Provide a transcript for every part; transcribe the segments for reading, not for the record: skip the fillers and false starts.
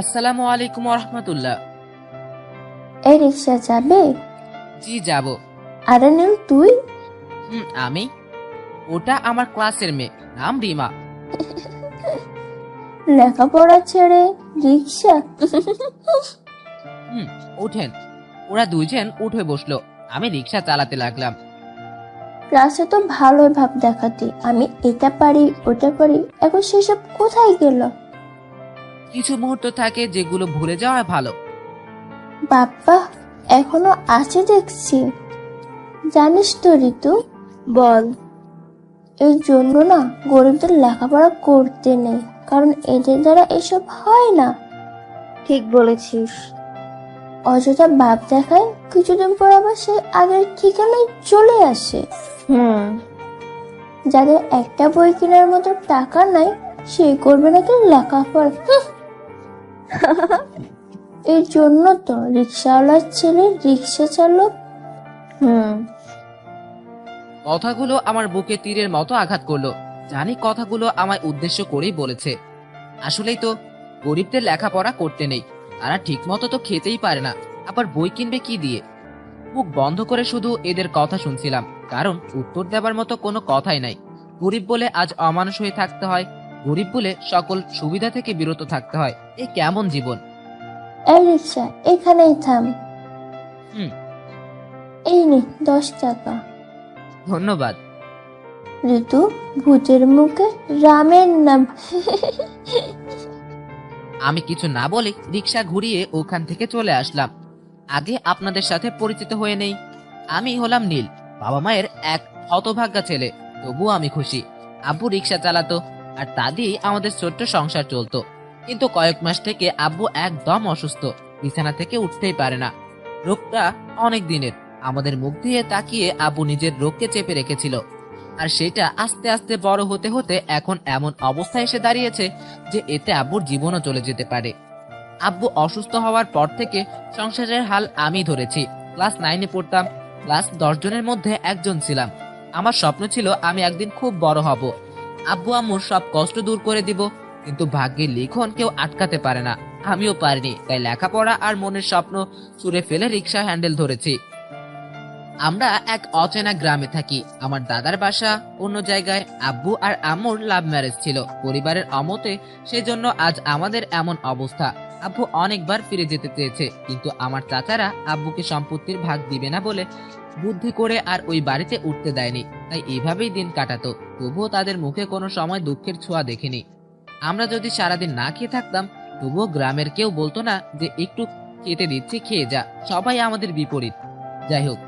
আসসালামু আলাইকুম ওয়া রাহমাতুল্লাহ। এই রিক্সা যাবে? জি যাব। আরে নীল, তুই? আমি? ওটা আমার ক্লাসের মেয়ে, নাম রিমা। লেখাপড়া ছেড়ে রিক্সা? ওঠেন। ওরা দুইজন উঠে বসলো, আমি রিক্সা চালাতে লাগলাম। ক্লাসে তো ভালোই ভাব দেখাতি, আমি এটা পারি ওটা পারি, এখন সেসব কোথায় গেল? কিছু মুহূর্ত থাকে যেগুলো ভুলে যাওয়া ভালো। বাপ্পা, এখনো আছে দেখছি। জানিস তো ঋতু, বল। এই জন্য না গরিবদের লেখাপড়া করতে নেই, কারণ এদের দ্বারা এসব হয় না। ঠিক বলেছিস। অযথা ভাব দেখায়, কিছুদিন পর আবার সে আগের ঠিকানায় চলে আসে। হুম। যাদের একটা বই কেনার মতো টাকা নাই, সে করবে নাকি লেখাপড়া? এই জন্য তো রিক্সাওয়ালার ছেলে রিক্সা চালক। হুম। কথাগুলো আমার বুকে তীরের মতো আঘাত করলো। জানি কথাগুলো আমায় উদ্দেশ্য করেই বলেছে। আসলেই তো, গরিবদের লেখাপড়া করতে নেই, তারা ঠিক মতো তো খেতেই পারে না, আবার বই কিনবে কি দিয়ে? মুখ বন্ধ করে শুধু এদের কথা শুনছিলাম, কারণ উত্তর দেবার মতো কোনো কথাই নাই। গরিব বলে আজ অমানুষ হয়ে থাকতে হয়, গরিব বলে সকল সুবিধা থেকে বিরত থাকতে হয়। এ কেমন জীবন! এই রিক্সা এখানেই থাম। হুম। এই নে 10 টাকা। ধন্যবাদ। ঋতু, ভূতের মুখে রামের নাম। আমি কিছু না বলে রিক্সা ঘুরিয়ে ওখান থেকে চলে আসলাম। আগে আপনাদের সাথে পরিচিত হয়ে নেই। আমি হলাম নীল, বাবা মায়ের এক হতভাগ্যা ছেলে। তবুও আমি খুশি। আব্বু রিক্সা চালাতো, আর তা দিয়েই আমাদের ছোট্ট সংসার চলতো। কিন্তু কয়েক মাস থেকে আব্বু একদম অসুস্থ, বিছানা থেকে উঠতেই পারে না। রোগটা অনেক দিনের। আমাদের মুখ দিয়ে তাকিয়ে আব্বু নিজের রোগকে চেপে রেখেছিল, আর সেটা আস্তে আস্তে বড় হতে হতে এখন এমন অবস্থায় এসে দাঁড়িয়েছে যে এতে আব্বুর জীবনও চলে যেতে পারে। আব্বু অসুস্থ হওয়ার পর থেকে সংসারের হাল আমি ধরেছি। ক্লাস 9-এ পড়তাম, ক্লাস 10 জনের মধ্যে একজন ছিলাম। আমার স্বপ্ন ছিল আমি একদিন খুব বড় হব, আব্বু আম্মুর সব কষ্ট দূর করে দিব। কিন্তু ভাগ্যের লিখন কেউ আটকাতে পারে না, আমিও পারিনি। তাই লেখাপড়া আর মনের স্বপ্ন ছুঁড়ে ফেলে রিক্সা হ্যান্ডেল ধরেছি। আমরা এক অচেনা গ্রামে থাকি। আমার দাদার বাসা অন্য জায়গায়। আব্বু আর আম্মুর লাভ ম্যারেজ ছিল, পরিবারের অমতে। সেজন্য আজ আমাদের এমন অবস্থা। আব্বু অনেকবার ফিরে যেতে চেয়েছে, কিন্তু আমার চাচারা আব্বুকে সম্পত্তির ভাগ দিবে না বলে বুদ্ধি করে আর ওই বাড়িতে উঠতে দেয়নি। তাই এইভাবেই দিন কাটাতো। তবুও তাদের মুখে কোনো সময় দুঃখের ছোঁয়া দেখিনি। আমরা যদি সারাদিন না খেয়ে থাকতাম, তবুও গ্রামের কেউ বলতো না যে একটু খেতে দিচ্ছি, খেয়ে যা। সবাই আমাদের বিপরীত। যাই হোক,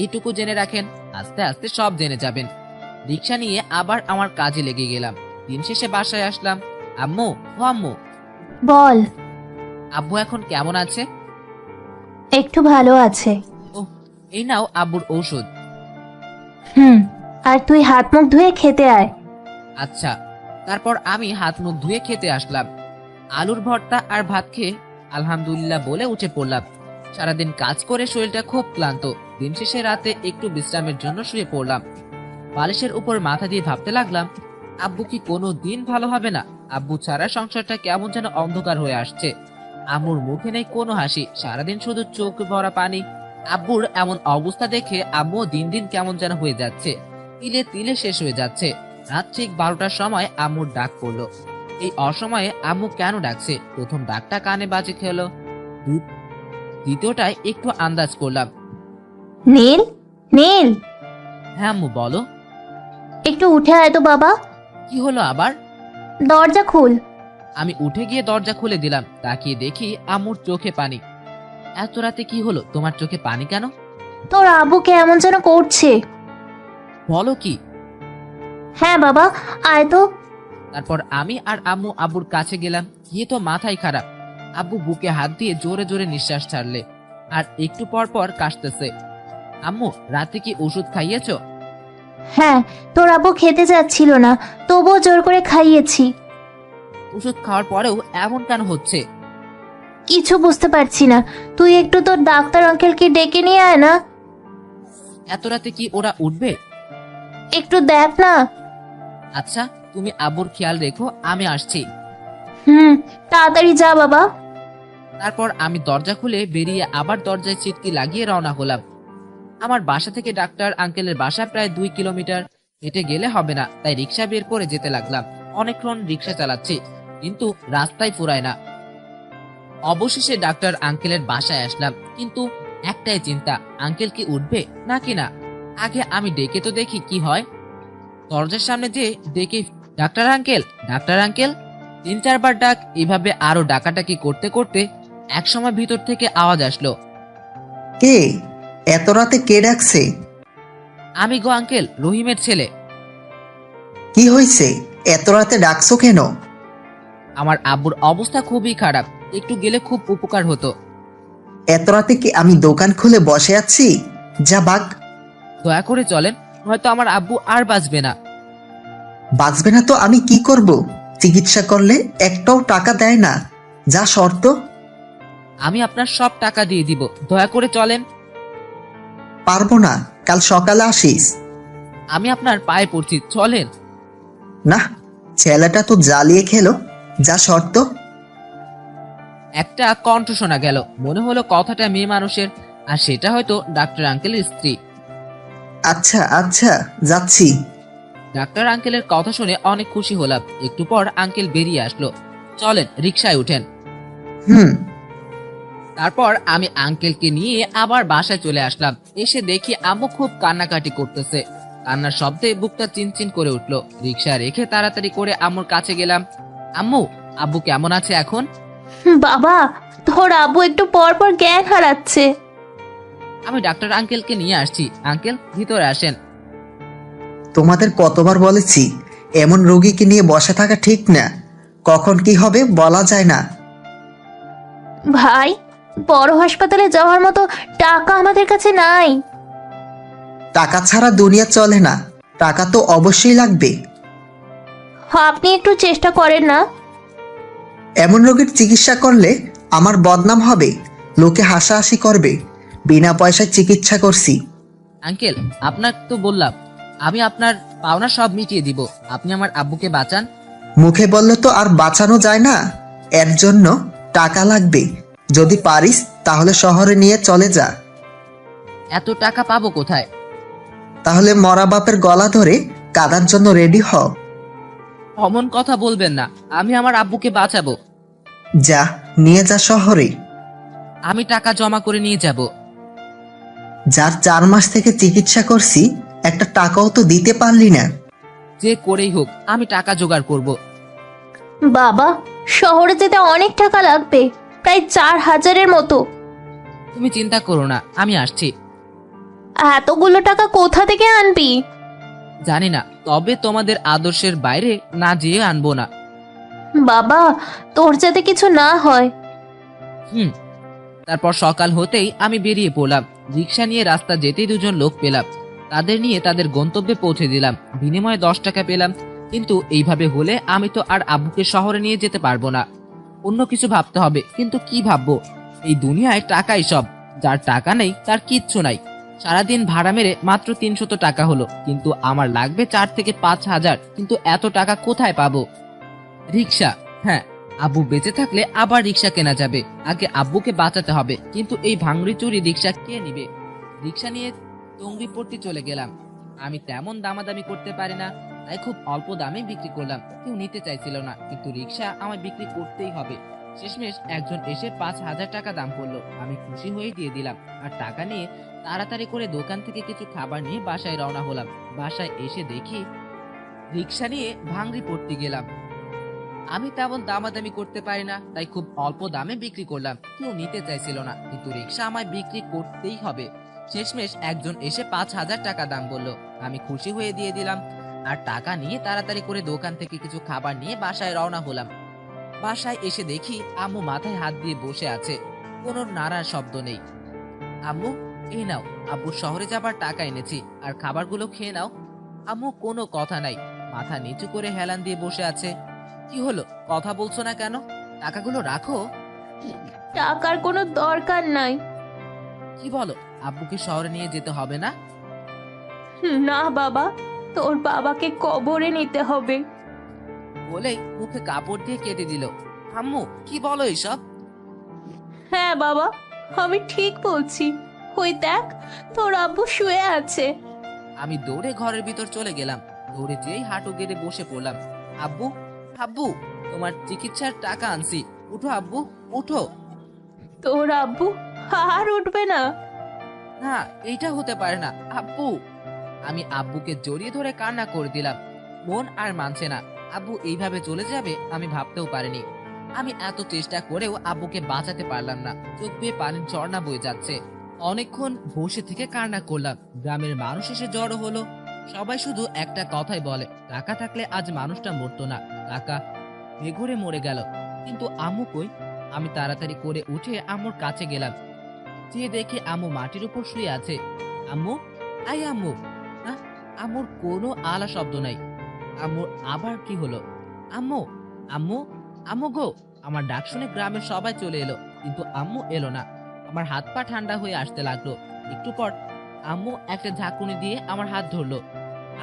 এইটুকু জেনে রাখেন, আস্তে আস্তে সব জেনে যাবেন। রিক্সা নিয়ে আবার আমার কাজে লেগে গেলাম। দিন শেষে বাসায় আসলাম। আম্মু, ও আম্মু। বল। আব্বু এখন কেমন আছে? একটু ভালো আছে। ওহ, এই নাও আব্বুর ঔষধ। হুম। আর তুই হাত মুখ ধুয়ে খেতে আয়। আচ্ছা। তারপর আমি হাত মুখ ধুয়ে খেতে আসলাম। আলুর ভর্তা আর ভাত খেয়ে আলহামদুলিল্লাহ বলে উঠে পড়লাম। সারাদিন কাজ করে শরীরটা খুব ক্লান্ত। দিন শেষে রাতে একটু বিশ্রামের জন্য শুয়ে পড়লাম। বালিশের উপর মাথা দিয়ে ভাবতে লাগলাম, আব্বু কি কোনো দিন ভালো হবে না? আব্বু ছাড়া সংসারটা কেমন যেন অন্ধকার হয়ে আসছে। আম্মুর মুখে নেই কোনো হাসি, সারাদিন শুধু চোখ ভরা পানি। আব্বুর এমন অবস্থা দেখে আম্মু দিন দিন কেমন যেন হয়ে যাচ্ছে, তিলে তিলে শেষ হয়ে যাচ্ছে। রাত ঠিক 12টার সময় আম্মুর ডাক পড়লো। এই অসময়ে আম্মু কেন ডাকছে? প্রথম ডাকটা কানে বাজে খেলো, দ্বিতীয়টায় একটু আন্দাজ করলাম। নীল, নীল, হ্যাঁ আম্মু, বলো। একটু উঠে আয় তো বাবা। কি হলো আবার? দরজা খুল। আমি উঠে গিয়ে দরজা খুলে দিলাম। তাকিয়ে দেখি আম্মুর চোখে পানি। এত রাতে কি হলো? তোমার চোখে পানি কেন? তোর আব্বু কেমন যেন করছে। বলো কি? হ্যাঁ বাবা, আয় তো। তারপর আমি আর আম্মু আব্বুর কাছে গেলাম। গিয়ে তো মাথাই খারাপ। আব্বু বুকে হাত দিয়ে জোরে জোরে নিঃশ্বাস ছাড়লে, আর একটু পর পর কাশতেছে। আম্মু, রাতে কি ওষুধ খাইয়েছো? হ্যাঁ, তোর আব্বু খেতে যাচ্ছিল না, তবুও জোর করে খাইয়েছি। ওষুধ খাওয়ার পরেও এমন কেন হচ্ছে? কিছু বুঝতে পারছি না। তুই একটু তোর ডাক্তার আঙ্কেলকে ডেকে নিয়ে আয় না। এত রাতে কি ওরা উঠবে? একটু দেখ না। আচ্ছা, তুমি আব্বুর খেয়াল রেখো, আমি আসছি। হুম, তাড়াতাড়ি যা বাবা। তারপর আমি দরজা খুলে বেরিয়ে আবার দরজায় চিটকি লাগিয়ে রওনা হলাম। আমার বাসা থেকে ডাক্তার আঙ্কেলের বাসা প্রায় 2 কিলোমিটার। হেঁটে গেলে হবে না, তাই রিক্সা বের করে যেতে লাগলাম। অনেকক্ষণ রিক্সা চালাচ্ছি, কিন্তু রাস্তায় ফুরায় না। অবশেষে ডাক্তার আঙ্কেলের বাসায় আসলাম, কিন্তু একটাই চিন্তা, আঙ্কেল কি উঠবে নাকি না। আগে আমি ডেকে তো দেখি কি হয়। দরজার সামনে যে ডেকে, ডাক্তার আঙ্কেল, ডাক্তার আঙ্কেল, 3-4 বার ডাক। এভাবে আরো ডাকাডাকি করতে করতে একসময় ভিতর থেকে আওয়াজ আসলো, কে? এত রাতে কে ডাকছে? আমি গো আঙ্কেল, রহিমের ছেলে। কি হয়েছে? এত রাতে ডাকছো কেন? আমার আব্বুর অবস্থা খুবই খারাপ, একটু গেলে খুব উপকার হতো। এত রাতে কি আমি দোকান খুলে বসে আছি? যা বাগ। দয়া করে চলেন, হয়তো আমার আব্বু আর বাঁচবে না। বাঁচবে না তো আমি কি করব? চিকিৎসা করলে একটাও টাকা দেয় না। যা শর্ত। আমি আপনার সব টাকা দিয়ে দিব, দয়া করে চলেন। পারবো না, কাল সকালে আসিস। আমি আপনার পায়ে পড়ছি, চলেন। না, ছেলেটা তো জ্বালিয়ে খেলো। যা শর্ত। একটা কণ্ঠ শোনা গেল, মনে হলো কথাটা মেয়ে মানুষের, আর সেটা হয়তো ডাক্তার আঙ্কেলের স্ত্রী। আচ্ছা আচ্ছা, যাচ্ছি। ডাক্তার আঙ্কেলের কথা শুনে অনেক খুশি হলাম। একটু পর আঙ্কেল বেরিয়ে আসলো। চলেন, রিকশায় উঠেন। হুম। তারপর আমি আঙ্কেলকে নিয়ে আবার বাসায় চলে আসলাম। এসে দেখি আম্মু খুব কান্নাকাটি করতেছে। কান্নার শব্দে বুকটা চিনচিন করে উঠলো। রিকশা রেখে তাড়াতাড়ি করে আম্মুর কাছে গেলাম। আম্মু, আব্বু কেমন আছে এখন? বাবা, তোর আব্বু একটু পর পর জ্ঞান হারাচ্ছে। আমি ডাক্তার আঙ্কেলকে নিয়ে আসছি। আঙ্কেল, ভিতরে আসেন। তোমাদের কতবার বলেছি এমন রোগীকে নিয়ে বসে থাকা ঠিক না। কখন কি হবে বলা যায় না। ভাই, বড় হাসপাতালে যাওয়ার মতো টাকা আমাদের কাছে নাই। টাকা ছাড়া দুনিয়া চলে না। টাকা তো অবশ্যই লাগবে। আপনি একটু চেষ্টা করেন না। এমন রোগীর চিকিৎসা করলে আমার বদনাম হবে, লোকে হাসাহাসি করবে। বিনা পয়সায় চিকিৎসা করছি। আঙ্কেল, আপনার তো বললাম আমি আপনার পাওনা সব মিটিয়ে দিব, আপনি আমার আব্বুকে বাঁচান। মুখে বললে তো আর বাঁচানো যায় না। এর জন্য টাকা লাগবে। যদি পারিস তাহলে শহরে নিয়ে চলে যা। এত টাকা পাবো কোথায়? তাহলে মরা বাপের গলা ধরে কাদার জন্য রেডি হ। অমন কথা বলবেন না, আমি আমার আব্বুকে বাঁচাবো। যা, নিয়ে যা শহরে। আমি টাকা জমা করে নিয়ে যাব। যার 4 মাস থেকে চিকিৎসা করছি, একটা টাকাও তো দিতে পারলি না। যে করেই হোক আমি টাকা জোগাড় করব। বাবা, শহরে যেতে অনেক টাকা লাগবে, প্রায় 4,000-এর মতো। তুমি চিন্তা করো না, আমি আসছি। এতগুলো টাকা কোথা থেকে আনবি? জানি না, তবে তোমাদের আদর্শের বাইরে না যেয়ে আনবো না। বাবা, তোর যাতে কিছু না হয়। তারপর সকাল হতেই আমি বেরিয়ে পড়লাম। রিক্সা নিয়ে রাস্তা যেতেই দুজন লোক পেলাম। তাদের নিয়ে তাদের গন্তব্যে পৌঁছে দিলাম। বিনিময়ে 10 টাকা পেলাম। কিন্তু এইভাবে হলে আমি তো আর আব্বুকে শহরে নিয়ে যেতে পারবো না। অন্য কিছু ভাবতে হবে, কিন্তু কি ভাববো? এই দুনিয়ায় টাকাই সব। যার টাকা নেই তার কিচ্ছু নাই। সারাদিন ভাড়া মেরে মাত্র 300 টাকা হলো, কিন্তু আমার লাগবে 4 থেকে 5 হাজার। কিন্তু এত টাকা কোথায় পাবো? রিক্সা, হ্যাঁ, আব্বু বেঁচে থাকলে আবার রিক্সা কেনা যাবে। আগে আব্বুকে বাঁচাতে হবে। কিন্তু এই ভাঙড়ি চুরি রিক্সা কে নিবে? রিক্সা নিয়ে টঙ্গিপট্টি চলে গেলাম। আমি তেমন দামাদামি করতে পারি না, তাই খুব অল্প দামে বিক্রি করলাম। কেউ নিতে চাইছিল না, কিন্তু রিক্সা আমায় বিক্রি করতেই হবে। শেষমেশ একজন এসে 5,000 টাকা দাম করলো। আমি খুশি হয়ে দিয়ে দিলাম। আর টাকা নিয়ে তাড়াতাড়ি করে দোকান থেকে কিছু খাবার নিয়ে বাসায় রওনা হলাম। বাসায় এসে দেখি রিক্সা নিয়ে ভাঙড়ি পড়তে গেলাম। আমি তেমন দামাদামি করতে পারি না, তাই খুব অল্প দামে বিক্রি করলাম। কেউ নিতে চাইছিল না, কিন্তু রিক্সা আমায় বিক্রি করতেই হবে। শেষমেশ একজন এসে 5,000 টাকা দাম বললো। আমি খুশি হয়ে দিয়ে দিলাম। আর টাকা নিয়ে তাড়াতাড়ি করে দোকান থেকে কিছু খাবার নিয়ে বাসায় রওনা হলাম। বাসায় এসে দেখি আম্মু মাথায় হাত দিয়ে বসে আছে, কোনো নাড়ার শব্দ নেই। আম্মু, এই নাও, আব্বু শহরে যাবার টাকা এনেছি, আর খাবারগুলো খেয়ে নাও। আম্মু কোনো কথা নাই, মাথা নিচু করে হেলান দিয়ে বসে আছে। কি হলো, কথা বলছো না কেন? টাকাগুলো রাখো। টাকার কোনো দরকার নাই। কি বলো, আব্বুকে শহরে নিয়ে যেতে হবে না? না বাবা, তোর বাবাকে কবরে নিতে হবে। বলেই মুখে কাপড় দিয়ে কেটে দিল। আম্মু, কি বলো এসব? হ্যাঁ বাবা, আমি ঠিক বলছি। ওই দেখ, তোর আব্বু শুয়ে আছে। আমি দৌড়ে ঘরের ভিতর চলে গেলাম। দৌড়ে যেই হাঁটু গেড়ে বসে পড়লাম। আব্বু, আব্বু, তোমার চিকিৎসার টাকা আনছি, উঠো আব্বু, উঠো। তোর আব্বু আর উঠবে না? না, এইটা হতে পারে না আব্বু। আমি আব্বুকে জড়িয়ে ধরে কান্না করে দিলাম। মন আর মানছে না। আব্বু এইভাবে চলে যাবে আমি ভাবতেও পারিনি। আমি এত চেষ্টা করেও আব্বুকে বাঁচাতে পারলাম না। চোখ বেয়ে পানির ঝর্ণা বয়ে যাচ্ছে। অনেকক্ষণ বসে থেকে কান্না করলাম। গ্রামের মানুষ এসে জড়ো হলো। সবাই শুধু একটা কথাই বলে, টাকা থাকলে আজ মানুষটা মরতো না। টাকা বেঘরে মরে গেল। কিন্তু আম্মু কই? আমি তাড়াতাড়ি করে উঠে আম্মুর কাছে গেলাম। যে দেখে আম্মু মাটির উপর শুয়ে আছে। আম্মু, আই আম্মু। না, আম্মুর কোনো আলা শব্দ নাই। আম্মুর আবার কি হলো? আম্মু, আম্মু, আম্মু গো। আমার ডাক শুনে গ্রামের সবাই চলে এলো, কিন্তু আম্মু এলো না। আমার হাত পা ঠান্ডা হয়ে আসতে লাগলো। একটু পর আম্মু একটা ঝাঁকুনি দিয়ে আমার হাত ধরলো।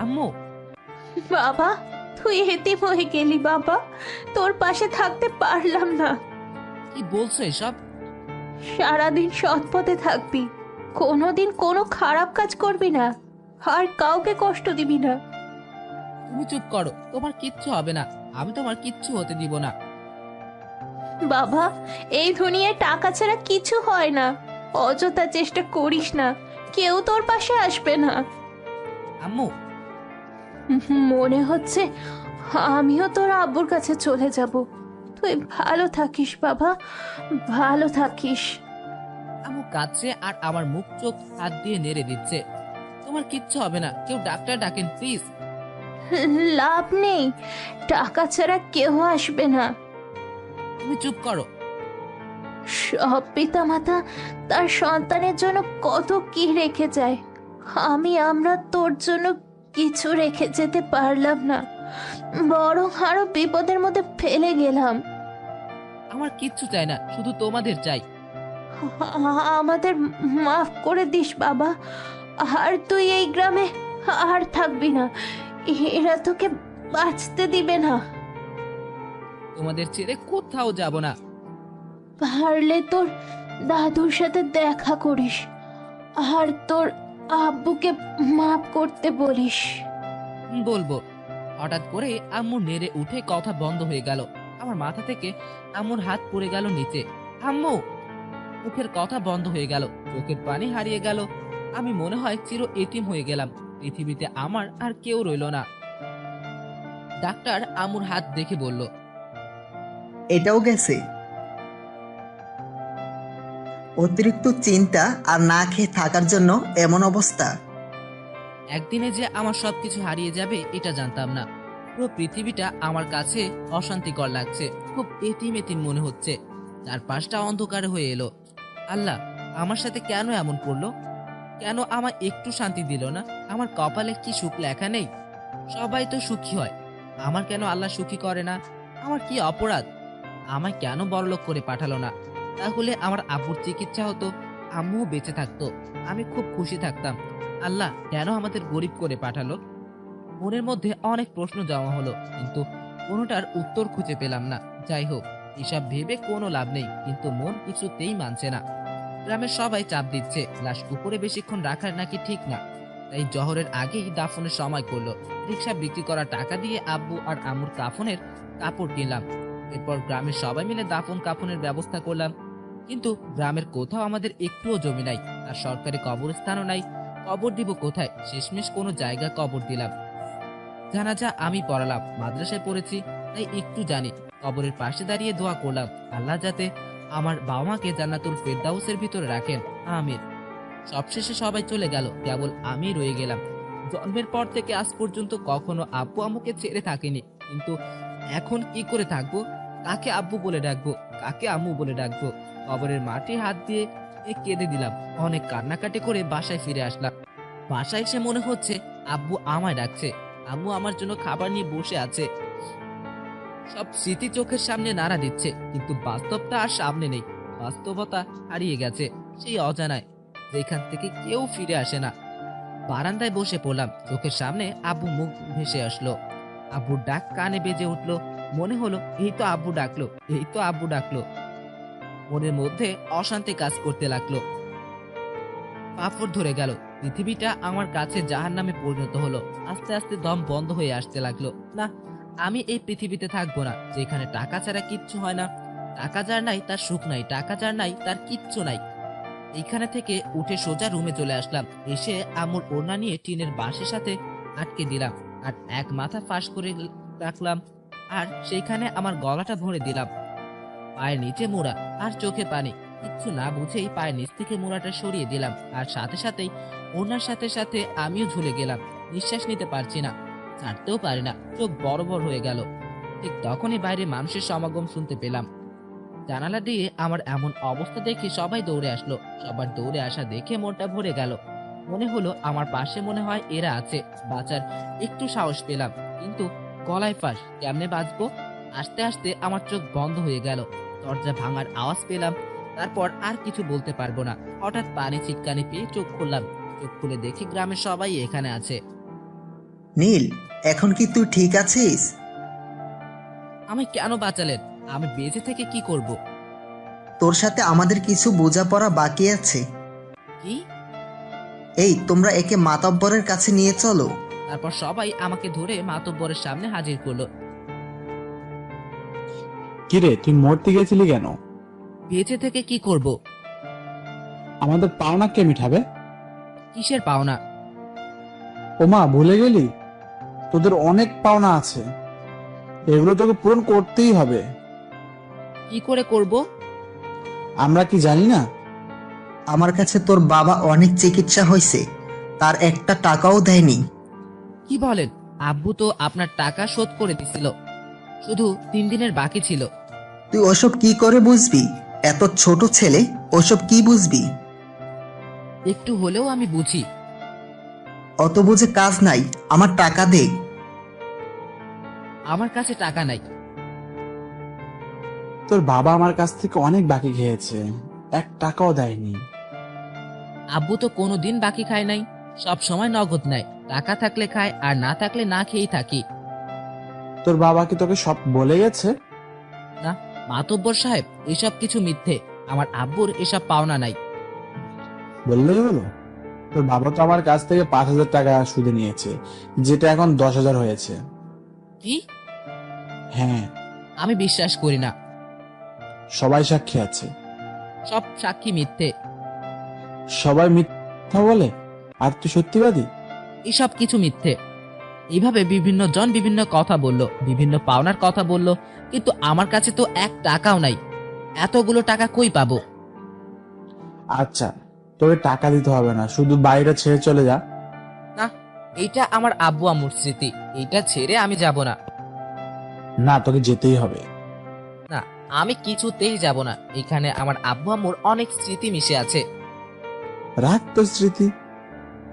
আম্মু, বাবা, তুই এতিম হয়ে গেলি বাবা। তোর পাশে থাকতে পারলাম না। কি বলছো এসব? সারাদিন সৎ পথে থাকবি, কোনোদিন কোনো খারাপ কাজ করবি না, আর কাউকে কষ্ট দিবি না। তুমি চুপ করো, তোমার কিচ্ছু হবে না। আমি তোমার কিচ্ছু হতে দিব না। বাবা, এই দুনিয়ায় টাকা ছাড়া কিছু হয় না। অযথা চেষ্টা করিস না, কেউ তোর পাশে আসবে না। আম্মু, মনে হচ্ছে আমিও তোর আব্বুর কাছে চলে যাব। তুই ভালো থাকিস বাবা, ভালো থাকিস। আম্মু কাঁদছে আর আমার মুখ চোখ হাত দিয়ে নেড়ে দিচ্ছে। তোমার কিচ্ছু হবে না, কেউ ডাক্তার ডাকেন প্লিজ। লাভ নেই, টাকা ছাড়া কেউ আসবে না। তুমি চুপ করো। সব পিতামাতা তার সন্তানের জন্য কত কি রেখে যায়। আমরা তোর জন্য কিছু রেখে যেতে পারলাম না, বরং আরো বিপদের মধ্যে ফেলে গেলাম। আমার কিচ্ছু চাই না, শুধু তোমাদের চাই। আমাদের মাফ করে দিস বাবা। আর তুই এই গ্রামে আর থাকবি না, এরা তোকে বাঁচতে দিবে না। তোমাদের ছেড়ে কোথাও যাব না। পারলে তোর দাদুর সাথে দেখা করিস, আর তোর আব্বুকে মাফ করতে বলিস। বলবো। হঠাৎ করে আম্মু নেড়ে উঠে কথা বন্ধ হয়ে গেল। আমার মাথা থেকে আম্মুর হাত পড়ে গেল নিচে। আম্মু, মুখের কথা বন্ধ হয়ে গেল, চোখের পানি হারিয়ে গেল। আমি মনে হয় চির এতিম হয়ে গেলাম। পৃথিবীতে আমার আর কেউ রইল না। ডাক্তার আম্মুর হাত দেখে বলল, এটাও গেছে। অতিরিক্ত চিন্তা আর না খেয়ে থাকার জন্য এমন অবস্থা। একদিনে যে আমার সবকিছু হারিয়ে যাবে এটা জানতাম না। পুরো পৃথিবীটা আমার কাছে অশান্তিকর লাগছে। খুব এতিম এতিম মনে হচ্ছে। চারপাশটা অন্ধকার হয়ে এলো। আল্লাহ, আমার সাথে কেন এমন করলো? কেন আমার একটু শান্তি দিল না? আমার কপালে কি সুখ লেখা নেই? সবাই তো সুখী হয়, আমার কেন আল্লাহ সুখী করে না? আমার কি অপরাধ? আমায় কেন বড়লোক করে পাঠালো না? তাহলে আমার আব্বুর চিকিৎসা হতো, আম্মুও বেঁচে থাকতো, আমি খুব খুশি থাকতাম। আল্লাহ কেন আমাদের গরিব করে পাঠালো? মনের মধ্যে অনেক প্রশ্ন জমা হলো, কিন্তু কোনোটার উত্তর খুঁজে পেলাম না। যাই হোক, এসব ভেবে কোনো লাভ নেই, কিন্তু মন কিছুতেই মানছে না। গ্রামের সবাই চাপ দিচ্ছে, লাশ উপরে বেশিক্ষণ রাখার নাকি ঠিক না। তাই জহরের আগেই দাফনের সময় করলো। রিক্সা বিক্রি করা টাকা দিয়ে আব্বু আর আম্মুর কাফনের কাপড় কিনলাম। এরপর গ্রামের সবাই মিলে দাফন কাফনের ব্যবস্থা করলাম। কিন্তু গ্রামের কোথাও আমাদের একটুও জমি নাই, আর সরকারি কবরস্থানও নাই। কবর দিব কোথায়? শেষমেশ কোনো জায়গা কবর দিলাম। জানাজা আমি পড়ালাম, মাদ্রাসায় পড়েছি তাই একটু জানি। কবরের পাশে দাঁড়িয়ে দোয়া করলাম, আল্লাহ যাতে আমার বাবা মাকে জান্নাতুল ফেরদাউসের ভিতরে রাখেন, আমিন। সবশেষে সবাই চলে গেল, কেবল আমি রয়ে গেলাম। জন্মের পর থেকে আজ পর্যন্ত কখনো আব্বু আম্মুকে ছেড়ে থাকিনি, কিন্তু এখন কি করে থাকবো? কাকে আব্বু বলে ডাকবো, কাকে আম্মু বলে ডাকবো? কবরের মাটি হাত দিয়ে কেঁদে দিলাম। অনেক কান্নাকাটি করে বাসায় ফিরে আসলাম। বাসায় এসে মনে হচ্ছে আব্বু আমায় ডাকছে, আম্মু আমার জন্য খাবার নিয়ে বসে আছে। সব স্মৃতি চোখের সামনে নাড়া দিচ্ছে, কিন্তু বাস্তবটা আর সামনে নেই। বাস্তবতা হারিয়ে গেছে সেই অজানায়, যেখান থেকে কেউ ফিরে আসে না। বারান্দায় বসে পড়লাম, চোখের সামনে আব্বু মুখ ভেসে আসলো। আব্বুর ডাক কানে বেজে উঠলো। মনে হলো এই তো আব্বু ডাকলো, এই তো আব্বু ডাকলো। মনের মধ্যে অশান্তি কাজ করতে লাগলো। পাপড় ধরে গেল, পৃথিবীটা আমার কাছে জাহান্নামে পরিণত হলো। আস্তে আস্তে দম বন্ধ হয়ে আসতে লাগলো। না, আমি এই পৃথিবীতে থাকবো না যেখানে টাকা ছাড়া কিচ্ছু হয় না। টাকা যার নাই তার সুখ নাই, টাকা যার নাই তার কিচ্ছু নাই। এইখানে থেকে উঠে সোজা রুমে চলে আসলাম। এসে আম্মুর ওড়না নিয়ে টিনের বাঁশের সাথে আটকে দিলাম আর এক মাথা ফাঁস করে রাখলাম, আর সেইখানে আমার গলাটা ভরে দিলাম। পায়ের নিচে মোড়া আর চোখে পানি, কিচ্ছু না বুঝেই পায়ের নিচ থেকে মোড়াটা সরিয়ে দিলাম, আর সাথে সাথেই ওড়নার সাথে সাথে আমিও ঝুলে গেলাম। নিঃশ্বাস নিতে পারছি না, ছাড়তেও পারি না, চোখ বড় বড় হয়ে গেল। ঠিক তখনই বাইরে মানুষের সমাগম শুনতে পেলাম। জানালা দিয়ে আমার এমন অবস্থা দেখে সবাই দৌড়ে আসলো। সবার দৌড়ে আসা দেখে মনটা ভরে গেল। মনে হলো আমার পাশে মনে হয় এরা আছে, বাঁচার একটু সাহস পেলাম। কিন্তু গলায় ফাঁস, কেমনে বাঁচবো? আস্তে আস্তে আমার চোখ বন্ধ হয়ে গেল। দরজা ভাঙার আওয়াজ পেলাম। তারপর আর কিছু বলতে পারবো না। হঠাৎ পানি ছিটকানি পেয়ে চোখ খুললাম। চোখ খুলে দেখি গ্রামের সবাই এখানে আছে। নীল, এখন কি তুই ঠিক আছিস? আমি কেন বাঁচালেন? আমি বেঁচে থেকে কি করব? তোর সাথে আমাদের কিছু বোঝাপড়া বাকি আছে। কি? এই, তোমরা একে মাতব্বরের কাছে নিয়ে চলো। তারপর সবাই আমাকে ধরে মাতব্বরের সামনে হাজির করলো। কিরে, তুই মরতে গেছিলি কেন? বেঁচে থেকে কি করব? আমাদের পাওনা কে মিটাবে? কিসের পাওনা? ওমা, ভুলে গেলি? তোদের অনেক পাওনা আছে, এগুলো তোকে পূরণ করতেই হবে। কি করে করব? আমরা কি জানি না? আমার কাছে তোর বাবা অনেক চিকিৎসা হয়েছে, তার একটা টাকাও দেয়নি। কি বলেন? আব্বু তো আপনার টাকা শোধ করে দিছিল, শুধু 3 দিনের বাকি ছিল। তুই ওসব কি করে বুঝবি? এত ছোট ছেলে, ওসব কি বুঝবি? একটু হলেও আমি বুঝি। অত বুঝে কাজ নাই, আমার টাকা দে। আমার কাছে টাকা নাই। তোর বাবা আমার কাছ থেকে অনেক বাকি খেয়েছে, 1 টাকাও দেয়নি। আব্বু তো কোনোদিন বাকি খায় নাই, সব সময় নগদ নেয়। টাকা থাকলে খায়, আর না থাকলে না খেয়েই থাকি। তোর বাবা কি তোকে সব বলে গেছে? না মাতব্বর সাহেব, এসব কিছু মিথ্যে। আমার আব্বুর এসব পাওনা নাই। বললেই হলো। তোর বাবা তো আমার কাছ থেকে 5,000 টাকা সুদে নিয়েছে, যেটা এখন 10,000 হয়েছে। কি? হ্যাঁ, আমি বিশ্বাস করি না। সবাই সাক্ষী আছে। সব সাক্ষী মিথ্যে। সবাই মিথ্যা বলে আর তুই সত্যিবাদী? এসব কিছু মিথ্যে। এইভাবে বিভিন্ন জন বিভিন্ন কথা বলল, বিভিন্ন পাওনার কথা বলল, কিন্তু আমার কাছে তো 1 টাকাও নাই। এতগুলো টাকা কই পাবো? আচ্ছা, তোকে টাকা দিতে হবে না, শুধু বাড়িটা ছেড়ে চলে যা। না, এইটা আমার আব্বু আম্মুর স্মৃতি, এইটা ছেড়ে আমি যাব না। না, তোকে যেতেই হবে। না, আমি কিছুতেই যাব না। এখানে আমার আব্বু আম্মুর অনেক স্মৃতি মিশে আছে। রাখ তোর স্মৃতি।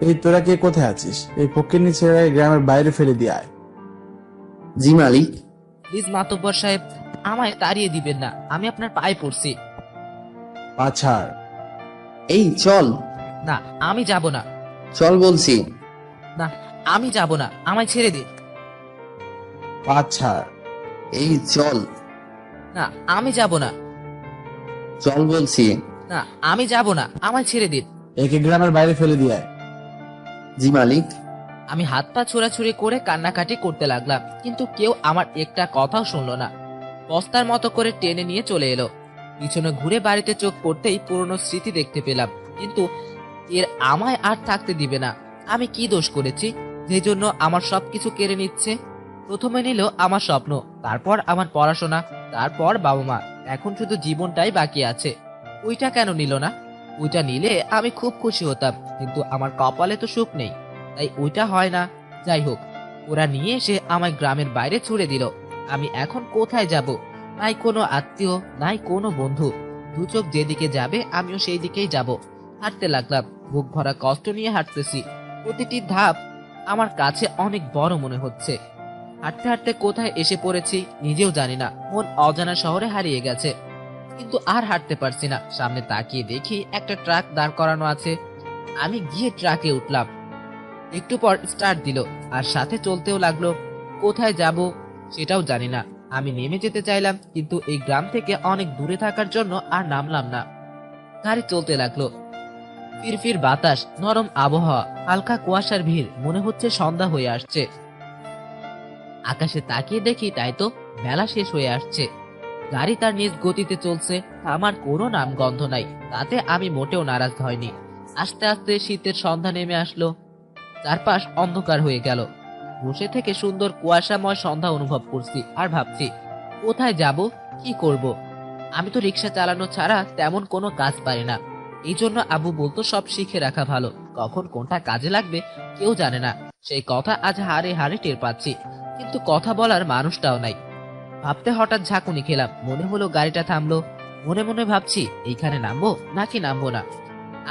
এই তোরা কে কোথায় আছিস? এই ফকিরনি ছেড়ে গ্রামের বাইরে ফেলে দিয়ে আয়। জি মালিক। প্লিজ মাতব্বর সাহেব, আমায় তাড়িয়ে দিবেন না, আমি আপনার পায়ে পড়ছি। পা ছাড়। এই চল। না, আমি যাব না। চল বলছি। না, আমি যাব না, আমায় ছেড়ে দিন। পা ছাড়। এই চল। না, আমি যাব না। চল বলছি। না, আমি যাব না, আমায় ছেড়ে দিন। একে গ্রামের বাইরে ফেলে দিয়ে আয়। জি মালিক। আমি হাত পা ছোড়াছুড়ি করে কান্নাকাটি করতে লাগলাম, কিন্তু কেউ আমার একটা কথাও শুনলো না। বস্তার মতো করে টেনে নিয়ে চলে এলো। পিছনে ঘুরে বাড়িতে চোখ পড়তেই পুরনো স্মৃতি দেখতে পেলাম, কিন্তু এর আমায় আর থাকতে দিবে না। আমি কি দোষ করেছি যে জন্য আমার সবকিছু কেড়ে নিচ্ছে? প্রথমে নিল আমার স্বপ্ন, তারপর আমার পড়াশোনা, তারপর বাবা মা, এখন শুধু জীবনটাই বাকি আছে। ওইটা কেন নিল না? ওইটা নিলে আমি খুব খুশি হতাম, কিন্তু আমার কপালে তো সুখ নেই, তাই ওইটা হয় না। যাই হোক, ওরা নিয়ে এসে আমায় গ্রামের বাইরে ছুড়ে দিল। আমি এখন কোথায় যাব? নাই কোনো আত্মীয়, নাই কোনো বন্ধু। দু চোখ যেদিকে যাবে আমিও সেই দিকেই যাব। হাঁটতে লাগলাম, বুক ভরা কষ্ট নিয়ে হাঁটতেছি। প্রতিটি ধাপ আমার কাছে অনেক বড় মনে হচ্ছে। হাঁটতে হাঁটতে কোথায় এসে পড়েছি নিজেও জানি না। মন অজানা শহরে হারিয়ে গেছে, কিন্তু আর হাঁটতে পারছি না। সামনে তাকিয়ে দেখি একটা ট্রাক দাঁড় করানো আছে। আমি গিয়ে ট্রাকে উঠলাম। একটু পর স্টার্ট দিল, আর সাথে চলতেও লাগলো। কোথায় যাব সেটাও জানি না। আমি নেমে যেতে চাইলাম, কিন্তু এই গ্রাম থেকে অনেক দূরে থাকার জন্য আর নামলাম না। গাড়ি চলতে লাগলো। ফিরফির বাতাস, নরম আবহাওয়া, হালকা কুয়াশার ভিড়, মনে হচ্ছে সন্ধ্যা হয়ে আসছে। আকাশে তাকিয়ে দেখি তাই তো, বেলা শেষ হয়ে আসছে। গাড়ি তার নিজ গতিতে চলছে, আমার কোনো নাম গন্ধ নাই। তাতে আমি মোটেও নারাজ হয়নি। আস্তে আস্তে শীতের সন্ধ্যা নেমে আসলো। চারপাশ অন্ধকার হয়ে গেল। বসে থেকে সুন্দর কুয়াশাময় সন্ধ্যা অনুভব করছি আর ভাবছি, কোথায় যাব, কি করব। আমি তো রিক্সা চালানো ছাড়া তেমন কোনো কাজ পারি না। এই জন্য আবু বলতো সব শিখে রাখা ভালো, কখন কোনটা কাজে লাগবে কেউ জানে না। সেই কথা আজ হাড়ে হাড়ে টের পাচ্ছি, কিন্তু কথা বলার মানুষটাও নাই। ভাবতে হঠাৎ ঝাঁকুনি খেলাম, মনে হলো গাড়িটা থামলো। মনে মনে ভাবছি, এইখানে নামবো নাকি নামবো না।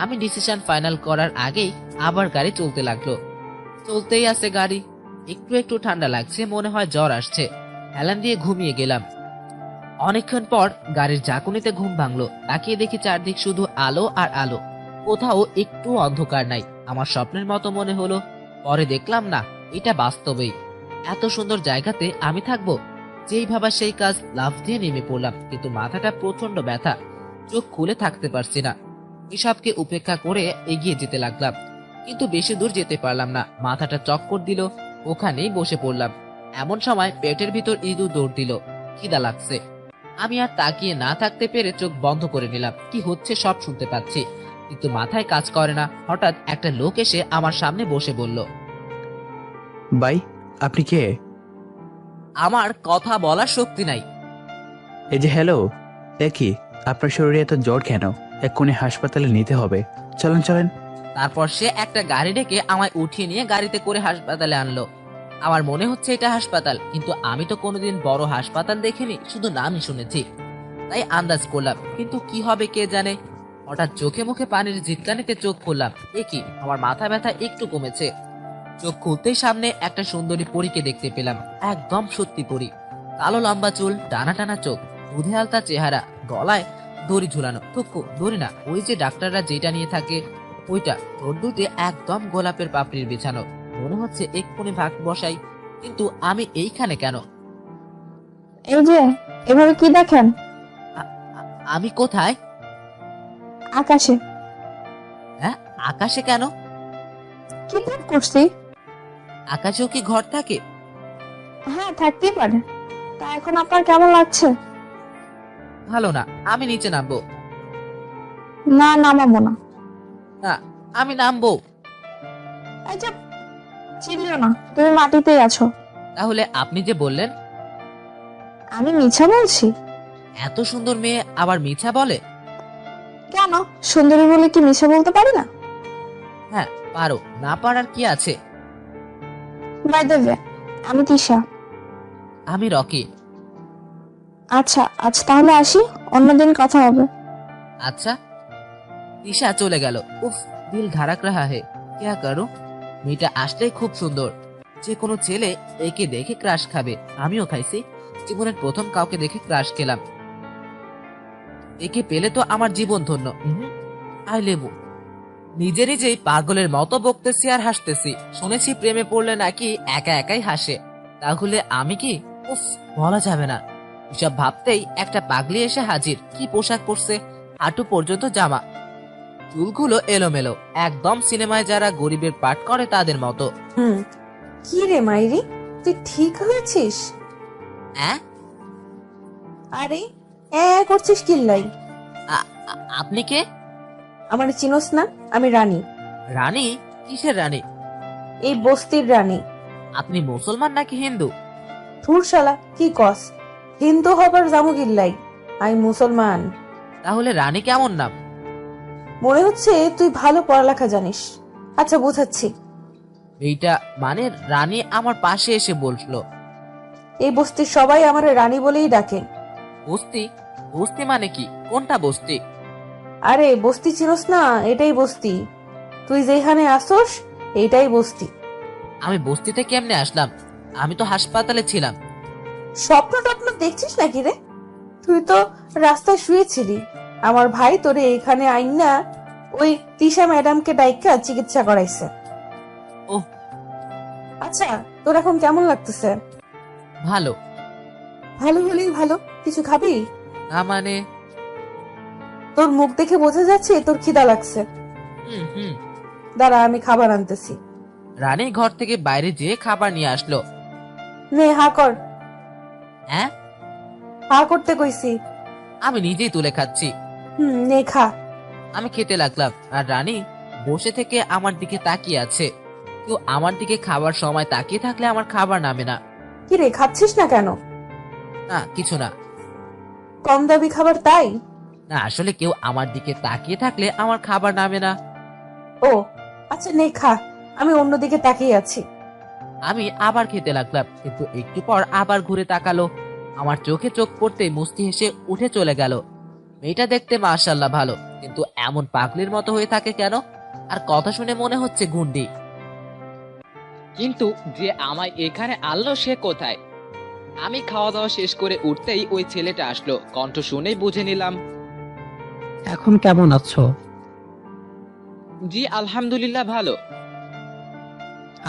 আমি ডিসিশন ফাইনাল করার আগেই আবার গাড়ি চলতে লাগলো। চলতেই আছে গাড়ি। একটু একটু ঠান্ডা লাগছে, মনে হয় জ্বর আসছে। হেলান দিয়ে ঘুমিয়ে গেলাম। অনেকক্ষণ পর গাড়ির ঝাঁকুনিতে ঘুম ভাঙলো। তাকিয়ে দেখি চারদিক শুধু আলো আর আলো, কোথাও একটু অন্ধকার নাই। আমার স্বপ্নের মতো মনে হলো। পরে দেখলাম না, এটা বাস্তবেই। এত সুন্দর জায়গাতে আমি থাকবো। যেই ভাবা সেই কাজ, লাফ দিয়ে নেমে পড়লাম, কিন্তু মাথাটা প্রচন্ড ব্যথা, চোখ খুলে থাকতে পারছি না। এসবকে উপেক্ষা করে এগিয়ে যেতে লাগলাম, কিন্তু বেশি দূর যেতে পারলাম না। মাথাটা চক্কর দিল, ওখানেই বসে পড়লাম। এমন সময় পেটের ভিতর ইঁদুর দৌড় দিল। খিদা লাগছে। আমি আর তাকিয়ে না থাকতে পেরে চোখ বন্ধ করে নিলাম। কি হচ্ছে সব শুনতে পাচ্ছি, কিন্তু মাথায় কাজ করে না। হঠাৎ একটা লোক এসে আমার সামনে বসে বলল, ভাই, আপনি কে? আমার কথা বলার শক্তি নাই। এই যে হ্যালো, দেখি আপনার শরীরে এত জ্বর কেন? এক্ষুনি হাসপাতালে নিতে হবে। চলেন চলেন। তারপর সে একটা গাড়ি ডেকে আমায় উঠিয়ে নিয়ে গাড়িতে করে হাসপাতালে আনলো। আমার মনে হচ্ছে এটা হাসপাতাল, কিন্তু আমি তো কোনোদিন বড় হাসপাতাল দেখিনি, শুধু নামই শুনেছি। তাই আন্দাজ করলাম, কিন্তু কি হবে কে জানে। হঠাৎ চোখে মুখে পানির ঝিটকানিতে চোখ খুললাম। কি আমার মাথা ব্যথা একটু কমেছে। চোখ খুলতেই সামনে একটা সুন্দরী পরীকে দেখতে পেলাম। একদম সত্যি পরী। কালো লম্বা চুল, টানা টানা চোখ, দুধে আলতা চেহারা, গলায় দড়ি ঝুলানো। থুকু, দড়ি না, ওই যে ডাক্তাররা যেটা নিয়ে থাকে ওইটা। ঠোঁট দুটে একদম গোলাপের পাপড়ির বিছানো। মনে হচ্ছে এক্ষুনি ভাগ বসাই, কিন্তু আমি এইখানে কেন? এই যে, এভাবে কি দেখেন? আমি কোথায়? আকাশে। হ্যাঁ, আকাশে কেন? কি ঠিক করছি? আকাশেও কি ঘর থাকে? হ্যাঁ, থাকতেই পারে। তা এখন আপনার কেমন লাগছে? ভালো না, আমি নিচে নামবো। না, নামাবো না। না, আমি নামবো। এই যে, চিল্লিও না, তুমি মাটিতেই আছো। তাহলে আপনি যে বললেন আমি মিছা বলছি? এত সুন্দর মেয়ে আবার মিছা বলে? কেন, সুন্দরী বলে কি মিছা বলতে পারি না? হ্যাঁ পারো, না পারার কি আছে। বাই দ্য ওয়ে, আমি তিশা। আমি রকি। আচ্ছা, আজ তাহলে আসি, অন্যদিন কথা হবে। আচ্ছা। তিশা চলে গেল। উফ, দিল ধড়ক রাহা হে, क्या करूं? মেয়েটা আসলেই খুব সুন্দর। যে কোনো ছেলে একে দেখে ক্রাশ খাবে। আমিও খাইছি। জীবনের প্রথম কাউকে দেখে ক্রাশ খেলাম। একে পেলে তো আমার জীবন ধন্য। আই লেবু। নিজে নিজেই পাগলের মতো বকতেছি আর হাসতেছি। শুনেছি প্রেমে পড়লে নাকি একা একাই হাসে। তাহলে আমি কি? উফ, বলা যাবে না। এসব ভাবতেই একটা পাগলি এসে হাজির। কি পোশাক পরছে, হাঁটু পর্যন্ত জামা, চুলগুলো এলোমেলো, একদম সিনেমায় যারা গরিবের পাঠ করে তাদের মতো। কি রে মাইরি, তুই ঠিক হয়েছিস? হ্যাঁ? আরে করছিস কিল্লাই? আপনি কে? আমার চিনোস না? আমি রানী। রানী? কিসের রানী? এই বস্তির রানী। আপনি মুসলমান নাকি হিন্দু? ধুর শালা, কি কস? হিন্দু হবার জামু কিল্লাই, আমি মুসলমান। তাহলে রানী কেমন নাম? মনে হচ্ছে তুই ভালো পড়ালেখা জানিস। আচ্ছা, বোঝাচ্ছি। এইটা মানে রানী আমার পাশে এসে বলছিল। এই বস্তির সবাই আমার রানী বলেই ডাকে। বস্তি? বস্তি মানে কি? কোনটা বস্তি? আরে বস্তি চিনোস না? এটাই বস্তি। তুই যেখানে আসোস এইটাই বস্তি। আমি বস্তিতে কেমনে আসলাম? আমি তো হাসপাতালে ছিলাম। স্বপ্ন টপ্ন দেখছিস নাকি রে? তুই তো রাস্তায় শুয়েছিলি। আমার ভাই তোরে এখানে আইনা ওই তিশা ম্যাডামকে ডাইকা চিকিৎসা করাইছে। ওহ। আচ্ছা, তোর এখন কেমন লাগতেছে? ভালো। ভালো হলেই ভালো। কিছু খাবি? না মানে? তোর মুখ দেখে বোঝা যাচ্ছে তোর খিদা লাগছে। হুম হুম। দাঁড়া, আমি খাবার আনতেছি। রানী ঘর থেকে বাইরে যেয়ে খাবার নিয়ে আসলো। নে, হা কর। হ্যাঁ, হা করতে কইছি। আমি নিজেই তুলে খাচ্ছি। নে খা। আমি খেতে লাগলাম আর রানী বসে থেকে আমার দিকে তাকিয়ে আছে। কেউ আমার দিকে খাবার সময় তাকিয়ে থাকলে আমার খাবার নামে না। কি রে, খাচ্ছিস না কেন? না কিছু না। কম দামি খাবার তাই? না আসলে কেউ আমার দিকে তাকিয়ে থাকলে আমার খাবার নামে না। ও আচ্ছা, নে খা, আমি অন্যদিকে তাকিয়ে আছি। আমি আবার খেতে লাগলাম, কিন্তু একটু পর আবার ঘুরে তাকালো। আমার চোখে চোখ পড়তেই মুস্কি হেসে উঠে চলে গেল। মেয়েটা দেখতে মাশাআল্লাহ ভালো, কিন্তু এমন পাগলির মতো হয়ে থাকে কেন? আর কথা শুনে মনে হচ্ছে গুন্ডি। কিন্তু যে আমায় এখানে আনলো সে কোথায়? আমি খাওয়া দাওয়া শেষ করে উঠতেই ওই ছেলেটা আসলো। কণ্ঠ শুনেই বুঝে নিলাম। এখন কেমন আছো? জি আলহামদুলিল্লাহ ভালো।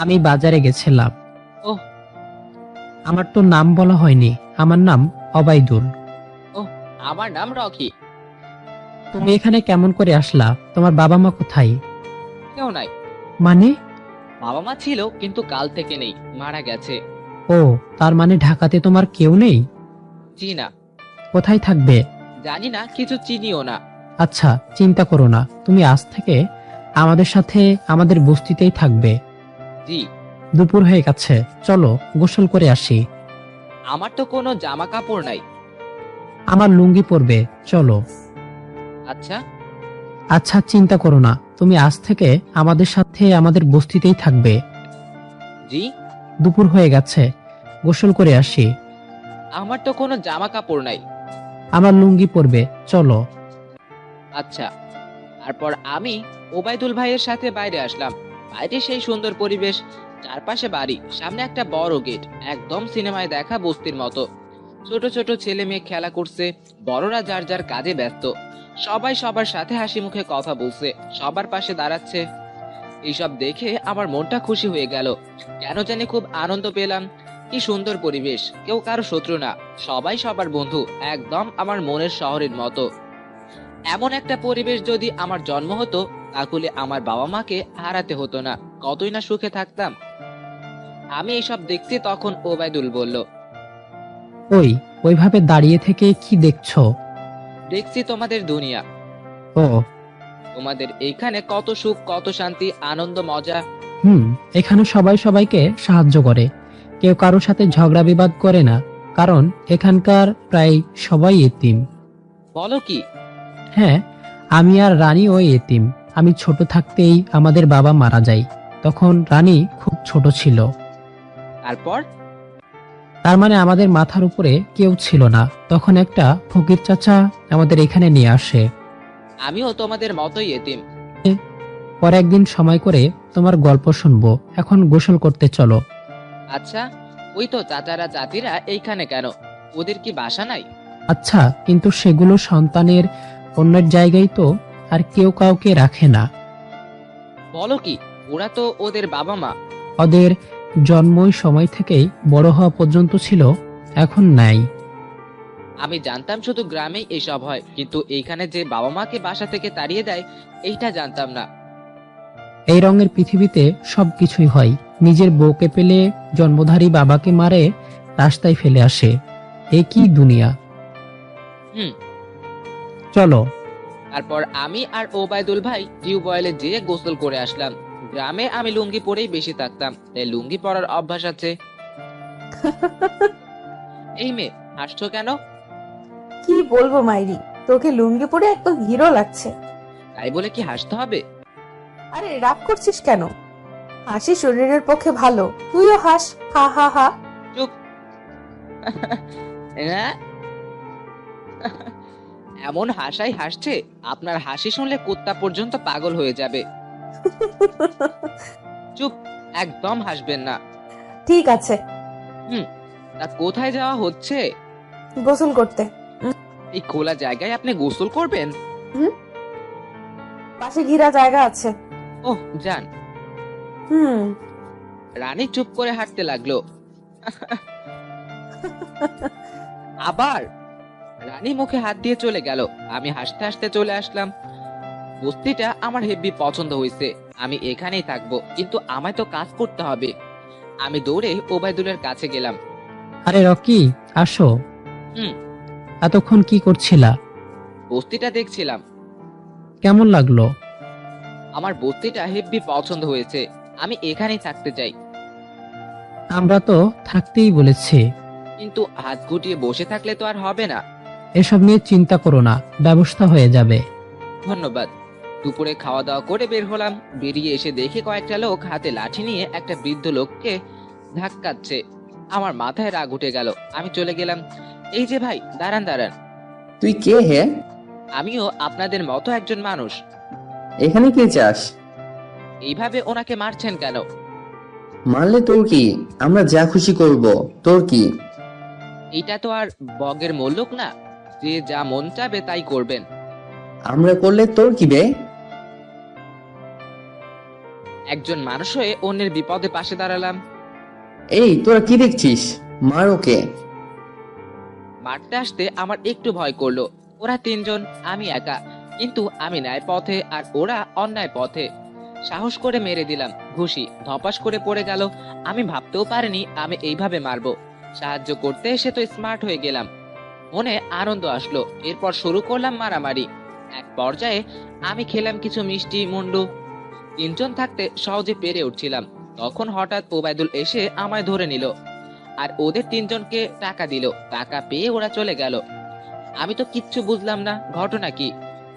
আমি বাজারে গেছিলাম। ওহ। আমার তো নাম বলা হয়নি। আমার নাম অবাইদুল। ওহ, আমার নাম রকি। তুমি এখানে কেমন করে আসলা? তোমার বাবা মা কোথায়? কেউ নাই। মানে? বাবা মা ছিল কিন্তু কাল থেকে নেই, মারা গেছে। ও, তার মানে ঢাকাতে তোমার কেউ নেই? জি না। কোথায় থাকবে? জানি না, কিছু চিনিও না। আচ্ছা, চিন্তা করো না, তুমি আজ থেকে আমাদের সাথে আমাদের বস্তিতেই থাকবে। জি। দুপুর হয়ে গেছে, চলো গোসল করে আসি। আমার তো কোনো জামা কাপড় নাই। আমার লুঙ্গি পরবে, চলো। আচ্ছা। আচ্ছা, চিন্তা করো না, তুমি আজ থেকে আমাদের সাথে আমাদের বস্তিতেই থাকবে। জি। দুপুর হয়ে গেছে, গোসল করে আসি। আমার তো কোনো জামা কাপড় নাই। আমার লুঙ্গি পরবে, চলো। আচ্ছা। তারপর আমি ওবায়দুল ভাইয়ের সাথে বাইরে আসলাম। বাইরে সেই সুন্দর পরিবেশ, চারপাশে বাড়ি, সামনে একটা বড় গেট, একদম সিনেমায় দেখা বস্তির মতো। ছোট ছোট ছেলে মেয়ে খেলা করছে, বড়রা যার যার কাজে ব্যস্ত। সবাই সবার সাথে হাসি মুখে কথা বলছে, সবার পাশে দাঁড়াচ্ছে। এইসব দেখে আমার মনটা খুশি হয়ে গেল। কেন জানি খুব আনন্দ পেলাম। কি সুন্দর পরিবেশ, কেউ কারো শত্রু না, সবাই সবার বন্ধু, একদম আমার মনের শহরের মতো। এমন একটা পরিবেশ যদি আমার জন্ম হতো, তাহলে আমার বাবা মাকে হারাতে হতো না, কতই না সুখে থাকতাম। আমি এইসব দেখতে তখন ওবায়দুল বলল, ওইভাবে দাঁড়িয়ে থেকে কি দেখছো? দেখছি তোমাদের দুনিয়া। ও। তোমাদের এইখানে কত সুখ, কত শান্তি, আনন্দ, মজা। এখানে সবাই সবাইকে সাহায্য করে, কেউ কারোর সাথে ঝগড়া বিবাদ করে না, কারণ এখানকার প্রায় সবাই এতিম। বলো কি? হ্যাঁ, আমি আর রানী ওই এতিম। আমি ছোট থাকতেই আমাদের বাবা মারা যায়, তখন রানী খুব ছোট ছিল। তারপর? তার মানে আমাদের মাথার উপরে কেউ ছিল না, তখন একটা ফকির চাচা আমাদের এখানে নিয়ে আসে। আমিও তোমাদের মতোই এতিম। পরে একদিন সময় করে তোমার গল্প শুনবো, এখন গোসল করতে চলো। আচ্ছা, ওই তো চাচারা চাচিরা এইখানে কেন? ওদের কি বাসা নাই? আচ্ছা, কিন্তু সেগুলো সন্তানের অন্যের জায়গায় তো, আর কেউ কাউকে রাখে না। বলো কি? ওরা তো ওদের বাবা মা। ওদের জন্মই সময় থেকেই বড় হওয়া পর্যন্ত ছিল, এখন নাই। আমি জানতাম শুধু গ্রামেই এসব হয়, কিন্তু এইখানে যে বাবা মাকে বাসা থেকে তাড়িয়ে দেয়, এইটা জানতাম না। এই রঙের পৃথিবীতে সবকিছুই হয়। নিজের বউকে পেলে জন্মধারী বাবাকে মারে, রাস্তায় ফেলে আসে। এ কি দুনিয়া! হুম। চলো। তারপর আমি আর ওবায়দুল ভাই টিউবওয়েলে যেয়ে গোসল করে আসলাম। গ্রামে আমি লুঙ্গি পরেই বেশি থাকতাম, তাই লুঙ্গি পরার অভ্যাস আছে। এই মেয়ে, হাসছো কেন? কি বলবো মাইরি, তোকে লুঙ্গি পরে একদম হিরো লাগছে। তাই বলে কি হাসতে হবে? আরে রাগ করছিস কেন? হাসি শরীরের পক্ষে ভালো, তুইও হাস, হা হা হা। চুপ। হ্যাঁ? এমন হাসাই হাসছে, আপনার হাসি শুনলে কুত্তা পর্যন্ত পাগল হয়ে যাবে। চুপ, একদম হাসবেন না। ঠিক আছে। তা কোথায় যাওয়া হচ্ছে? গোসল করতে। এই খোলা জায়গায় আপনি গোসল করবেন? পাশে ঘিরা জায়গা আছে। ওহ, যান। রানী চুপ করে হাঁটতে লাগলো। আবার? রানী মুখে হাত দিয়ে চলে গেল। আমি হাসতে হাসতে চলে আসলাম। বস্তিটা আমার হেব্বি পছন্দ হয়েছে। আমি এখানেই থাকবো, কিন্তু আমায় তো কাজ করতে হবে। আমি দৌড়ে ওবায়দুলের কাছে গেলাম। আরে রকি, আসো। হুম। এতক্ষণ কি করছিলা? বস্তিটা দেখছিলাম। কেমন লাগলো? আমার বস্তিটা হেব্বি পছন্দ হয়েছে। আমি এখানেই থাকতে চাই। আমরা তো থাকতেই বলেছি। কিন্তু হাত গুটিয়ে বসে থাকলে তো আর হবে না। এসব নিয়ে চিন্তা করো না, ব্যবস্থা হয়ে যাবে। ধন্যবাদ। দুপুরে খাওয়া দাওয়া করে বের হলাম। বেরিয়ে এসে দেখি কয়েকটা লোক হাতে লাঠি নিয়ে একটা বৃদ্ধ লোককে ধাক্কাচ্ছে। আমার মাথায় রাগ উঠে গেল। আমি চলে গেলাম। এই যে ভাই, দাঁড়ান দাঁড়ান। তুই কে হে? আমিও আপনাদের মতো একজন মানুষ। এখানে কে চাস? এইভাবে ওনাকে মারছেন কেন? মারলে তোর কি? আমরা যা খুশি করব, তোর কি? এটা তো আর বগের মল্লুক না যে যা মন চাবে তাই করবেন। আমরা করলে তোর কি বে? একজন মানুষ হয়ে অন্যের বিপদে পাশে দাঁড়ালাম। এই তোরা কি দেখছিস? মার ওকে। মারতে আসতে আমার একটু ভয় করলো। ওরা তিনজন, আমি একা, কিন্তু আমি ন্যায় পথে আর ওরা অন্যায় পথে। সাহস করে মেরে দিলাম। ঘুষি ধপাস করে পড়ে গেল। আমি ভাবতেও পারিনি আমি এইভাবে মারবো। সাহায্য করতে এসে তো স্মার্ট হয়ে গেলাম। মনে আনন্দ আসলো। এরপর শুরু করলাম মারামারি। এক পর্যায়ে আমি খেলাম কিছু মিষ্টি মুন্ডু। তিনজন থাকতে সহজে পেরে উঠছিলাম। তখন হঠাৎ ওবায়দুল এসে আমায় ধরে নিল আর ওদের তিনজনকে টাকা দিল। টাকা পেয়ে ওরা চলে গেল। আমি তো কিচ্ছু বুঝলাম না ঘটনা কি।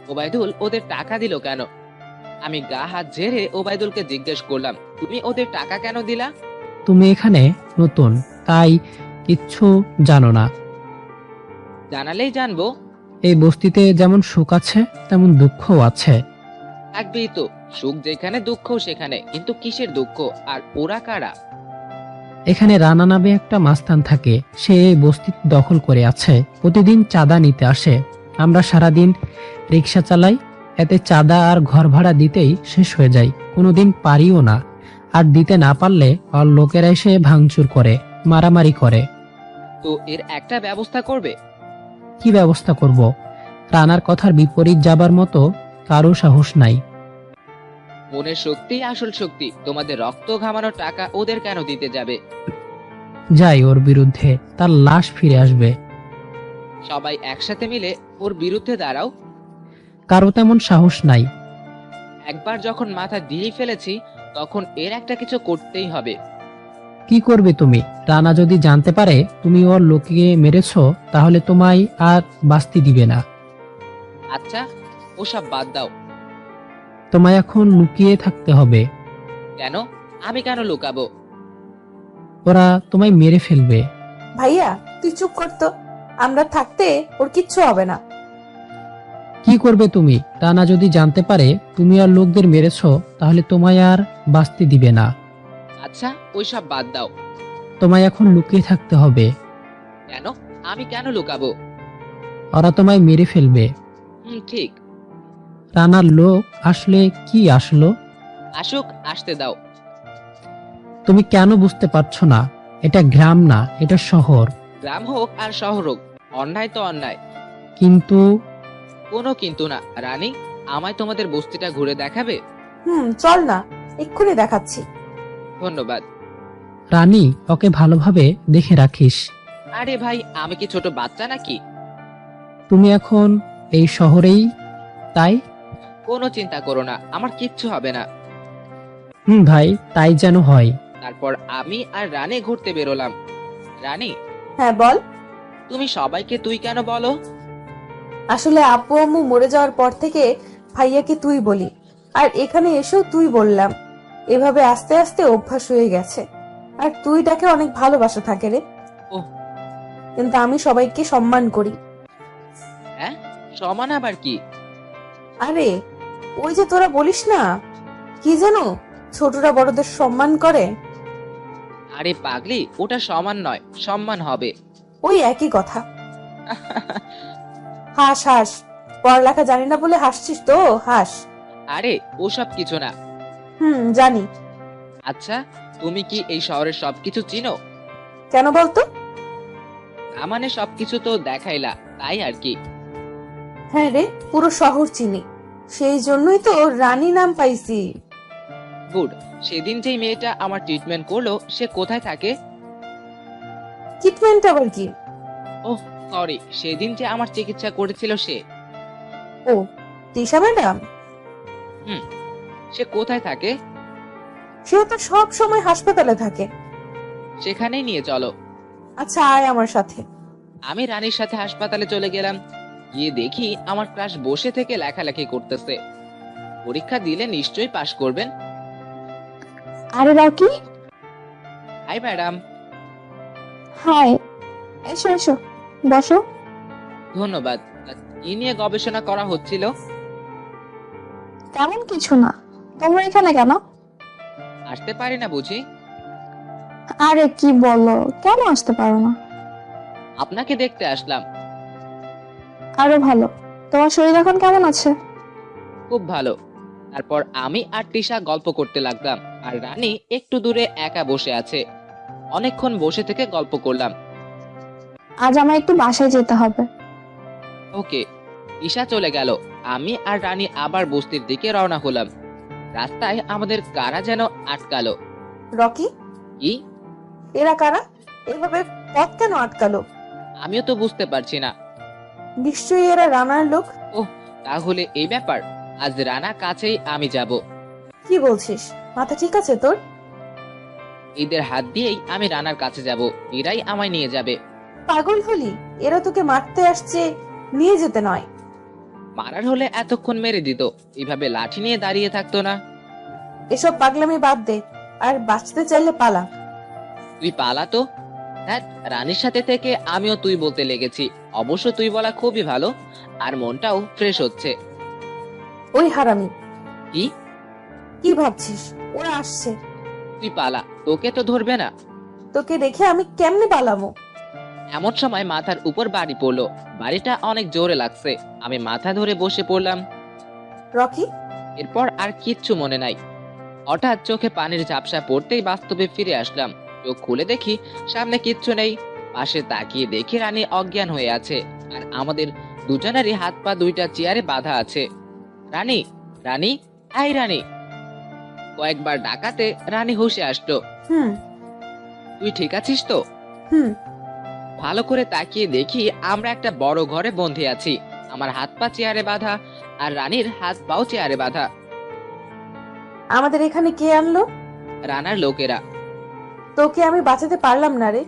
ওবায়দুল ওদের টাকা দিল কেন? আমি গা হাত ঝেড়ে ওবায়দুলকে জিজ্ঞেস করলাম, তুমি ওদের টাকা কেন দিলা? তুমি এখানে নতুন, তাই কিচ্ছু জানো না। জানালেই জানবো। এই বস্তিতে যেমন সুখ আছে তেমন দুঃখও আছে। থাকবেই তো, সুখ যেখানে দুঃখ সেখানে, কিন্তু কিসের দুঃখ? আর ওরা কারা? এখানে রানা নামে একটা মাস্তান থাকে। সে এই বস্তি দখল করে আছে। প্রতিদিন চাঁদা নিতে আসে। আমরা সারাদিন রিক্সা চালাই, এতে চাঁদা আর ঘর ভাড়া দিতেই শেষ হয়ে যায়। কোনোদিন পারিও না। আর দিতে না পারলে আর লোকেরা এসে ভাঙচুর করে, মারামারি করে। তো এর একটা ব্যবস্থা করবে? কি ব্যবস্থা করব? রানার কথার বিপরীত যাবার মতো কারো সাহস নাই। মনের শক্তি আসল শক্তি। তোমাদের রক্ত ঘামানোর টাকা ওদের কেন দিতে যাবে? যাই ওর বিরুদ্ধে, তার লাশ ফিরে আসবে। সবাই একসাথে মিলে ওর বিরুদ্ধে দাঁড়াও। কারো তেমন সাহস নাই। একবার যখন মাথা দিয়ে ফেলেছি তখন এর একটা কিছু করতেই হবে। কি করবে তুমি? রানা যদি জানতে পারে তুমি ওর লোককে মেরেছো, তাহলে তোমায় আর বাঁচতে দিবে না। আচ্ছা, ওসব বাদ দাও। তোমায় এখন লুকিয়ে থাকতে হবে। কেন? আমি কেন লুকাবো? ওরা তোমায় মেরে ফেলবে। ভাইয়া তুই চুপ করতো। আমরা থাকতে ওর কিচ্ছু হবে না। কি করবে তুমি? রানা যদি জানতে পারে তুমি আর লোকদের মেরেছো, তাহলে তোমায় আর বাঁচতে দিবে না। আচ্ছা, ওইসব বাদ দাও। তোমায় এখন লুকিয়ে থাকতে হবে। কেন? আমি কেন লুকাবো? ওরা তোমায় মেরে ফেলবে। ঠিক। রানার লোক আসলে কি আসলো? আসুক, আসতে দাও। তুমি কেন বুঝতে পারছো না? এটা গ্রাম না, এটা শহর। গ্রাম হোক আর শহর হোক, অন্যায় তো অন্যায়। কিন্তু কোনো কিন্তু না। রানী, আমায় তোমাদের বস্তিটা ঘুরে দেখাবে? চল না, এক্ষুনি দেখাচ্ছি। ধন্যবাদ। রানী, ওকে ভালোভাবে দেখে রাখিস। আরে ভাই, আমি কি ছোট বাচ্চা নাকি? তুমি এখন এই শহরেই, তাই? কোনো চিন্তা করো না, আমার কিচ্ছু হবে না। ভাই, তাই যেন হয়। তারপর আমি আর রানী ঘুরতে বেরোলাম। রানী, হ্যাঁ বল। তুমি সবাইকে তুই কেন বলো? আসলে আপু আম্মু মরে যাওয়ার পর থেকে ভাইয়াকে তুই বলি, আর এখানে এসেও তুই বললাম। এভাবে আস্তে আস্তে অভ্যাস হয়ে গেছে। আর তুই তাকে অনেক ভালোবাসা থাকে রে। ওহ। কিন্তু আমি সবাইকে সম্মান করি। হ্যাঁ, সমান আবার কি? আরে ওই যে তোরা বলিস না, কি জানো, ছোটরা বড়দের সম্মান করে। আরে পাগলি, ওটা সমান নয়, সম্মান হবে। ওই একই কথা। হাস হাস, পড়ালেখা জানি না বলে হাসছিস তো, হাস। আরে ওসব কিছু না। জানি। আচ্ছা, তুমি কি এই শহরের সবকিছু চিনো? কেন বলতো? মানে সবকিছু তো দেখাইলা, তাই আর কি। হ্যাঁ রে, পুরো শহর চিনি, সেই জন্যই তো রানী নাম পাইছি। গুড। সেদিন যেই মেয়েটা আমার ট্রিটমেন্ট করলো সে কোথায় থাকে? ট্রিটমেন্ট আবার কি? ওহ সরি, সেদিন যে আমার চিকিৎসা করেছিল সে। ও, তিশা ম্যাডাম? সে কোথায় থাকে? সেও তো সব সময় হাসপাতালে থাকে। সেখানেই নিয়ে চলো। আচ্ছা, আয় আমার সাথে। আমি রানীর সাথে হাসপাতালে চলে গেলাম। গিয়ে দেখি আমার ক্লাস বসে থেকে লেখালেখি করতেছে। পরীক্ষা দিলে নিশ্চয়ই পাশ করবেন। আরে রকি, হাই ম্যাডাম। হাই। এসো এসো, বসো। ধন্যবাদ। কি নিয়ে গবেষণা করা হচ্ছিল? তেমন কিছু না। তোমরা এখানে কেন? আসতে পারি না বুঝি? আরে কি বলো, কেন আসতে পারো না? আপনাকে দেখতে আসলাম। আরো ভালো। তোমার শরীর এখন কেমন আছে? খুব ভালো। তারপর আমি আর তিশা গল্প করতে লাগলাম, আর রানী একটু দূরে একা বসে আছে। অনেকক্ষণ বসে থেকে গল্প করলাম। আজ আমার একটু বাসায় যেতে হবে। ওকে। ঈশা চলে গেল। আমি আর রানী আবার বস্তির দিকে রওনা হলাম। রাস্তায় আমাদের কারা যেন আটকালো। রকি, কি? এরা কারা? এভাবে পথ কেন আটকালো? আমিও তো বুঝতে পারছি না। নিশ্চয়ই এরা রানার লোক। ওহ, তাহলে এই ব্যাপার। আজ রানা কাছেই আমি যাব। কি বলছিস? মাথা ঠিক আছে তোর? এদের হাত দিয়েই আমি রানার কাছে যাব। এরাই আমায় নিয়ে যাবে। পাগল হলি? এরা তোকে মারতে আসছে, নিয়ে যেতে নয়। মারার হলে এতক্ষণ মেরে দিত, এইভাবে লাঠি নিয়ে দাঁড়িয়ে থাকতো না। এসব পাগলামি বাদ দে, আর বাঁচতে চাইলে পালা। তুই পালা তো। হ্যাঁ, রানীর সাথে থেকে আমিও তুই বলতে লেগেছি। অবশ্য তুই বলা খুবই ভালো, আর মনটাও ফ্রেশ হচ্ছে। ওই হারামি, কি? কি ভাবছিস? ওরা আসছে। তুই পালা, তোকে তো ধরবে না। তোকে রেখে আমি কেমনে পালাবো? এমন সময় মাথার উপর বাড়ি পড়লো। বাড়িটা অনেক জোরে লাগছে। আমি মাথা ধরে বসে পড়লাম। রকি, এরপর আর কিচ্ছু মনে নাই। হঠাৎ চোখে পানির ঝাপসা পড়তেই বাস্তবে ফিরে আসলাম। চোখ খুলে দেখি সামনে কিচ্ছু নেই। পাশে তাকিয়ে দেখি রানী অজ্ঞান হয়ে আছে, আর আমাদের দুজনেরই হাত পা দুইটা চেয়ারে বাঁধা আছে। রানী, রানী, এই রানী। কয়েকবার ডাকাতে রানী হুঁশে আসলো। হুম তুই ঠিক আছিস তো? হুম ভালো করে তাকিয়ে দেখি আমরা একটা বড় ঘরে বন্দী আছি। আমার হাত পা চেয়ারে বাঁধা, আর রানীর হাত পাও চেয়ারে বাঁধা। আমাদের এখানে কে আনলো? রানার লোকেরা। তোকে আমি বাঁচাতে পারলাম না রে।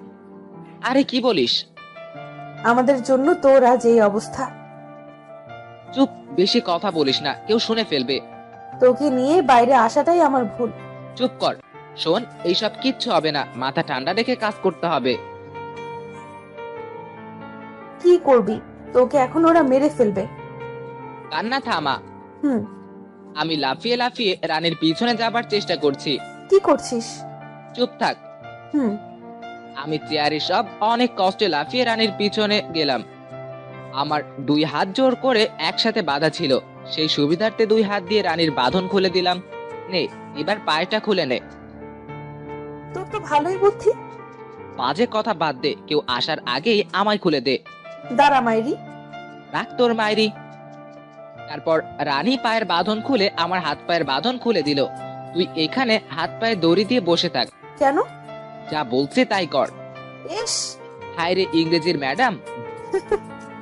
আরে কি বলিস? আমাদের জন্য তোর আজ এই অবস্থা। চুপ, বেশি কথা বলিস না, কেউ শুনে ফেলবে। তোকে নিয়ে বাইরে আসাটাই আমার ভুল। চুপ কর। শোন, এইসব কিচ্ছু হবে না, মাথা ঠান্ডা রেখে কাজ করতে হবে। কি করবি? তোকে এখন ওরা মেরে ফেলবে। কান্না থামা। হুম আমি লাফিয়ে লাফিয়ে রানীর পিছনে যাবার চেষ্টা করছি। কি করছিস? চুপ থাক। হুম আমি চেয়ারে সব অনেক কষ্টে লাফিয়ে রানীর পিছনে গেলাম। আমার দুই হাত জোর করে একসাথে বাঁধা ছিল। সেই সুবিধার্থে দুই হাত দিয়ে রানীর বাঁধন খুলে দিলাম। নে, এবার পায়টা খুলে নে। তোর তো ভালোই বুদ্ধি। বাজে কথা বাদ দে, কেউ আসার আগেই আমায় খুলে দে। দাঁড়া মাইরি। রাখ তোর মায়েরি। তারপর রানী পায়ের বাঁধন খুলে আমার হাত পায়ের বাঁধন খুলে দিল। তুই এখানে হাত পায়ে দড়ি দিয়ে বসে থাক। কেন? যা বলছে তাই কর। ইস, হায় রে ইংরেজির ম্যাডাম।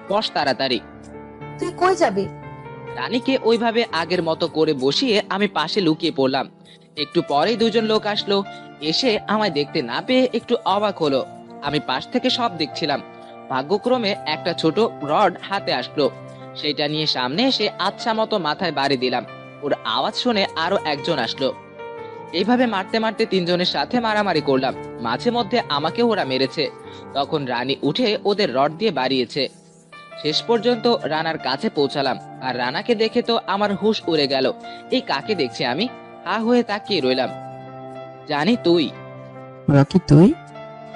বস তাড়াতাড়ি। তুই কই যাবি? রানীকে ওইভাবে আগের মতো করে বসিয়ে আমি পাশে লুকিয়ে পড়লাম। একটু পরেই দুজন লোক আসলো। এসে আমায় দেখতে না পেয়ে একটু অবাক হলো। আমি পাশ থেকে সব দেখছিলাম। ভাগ্যক্রমে একটা ছোট রড হাতে আসলো। সেটা নিয়ে সামনে এসে আচ্ছা মতো মাথায় বাড়ি দিলাম। ওর আওয়াজ শুনে আরো একজন আসলো। এইভাবে মারতে মারতে তিনজনের সাথে মারামারি করলাম। মাঝে মধ্যে আমাকে ওরা মেরেছে। তখন রানী উঠে ওদের রড দিয়ে বাড়িয়েছে। শেষ পর্যন্ত রানার কাছে পৌঁছালাম, আর রানাকে দেখে তো আমার হুঁশ উড়ে গেল। এই কাকে দেখছি আমি? হা হয়ে তাকিয়ে রইলাম। জানি তুই। রকি, তুই?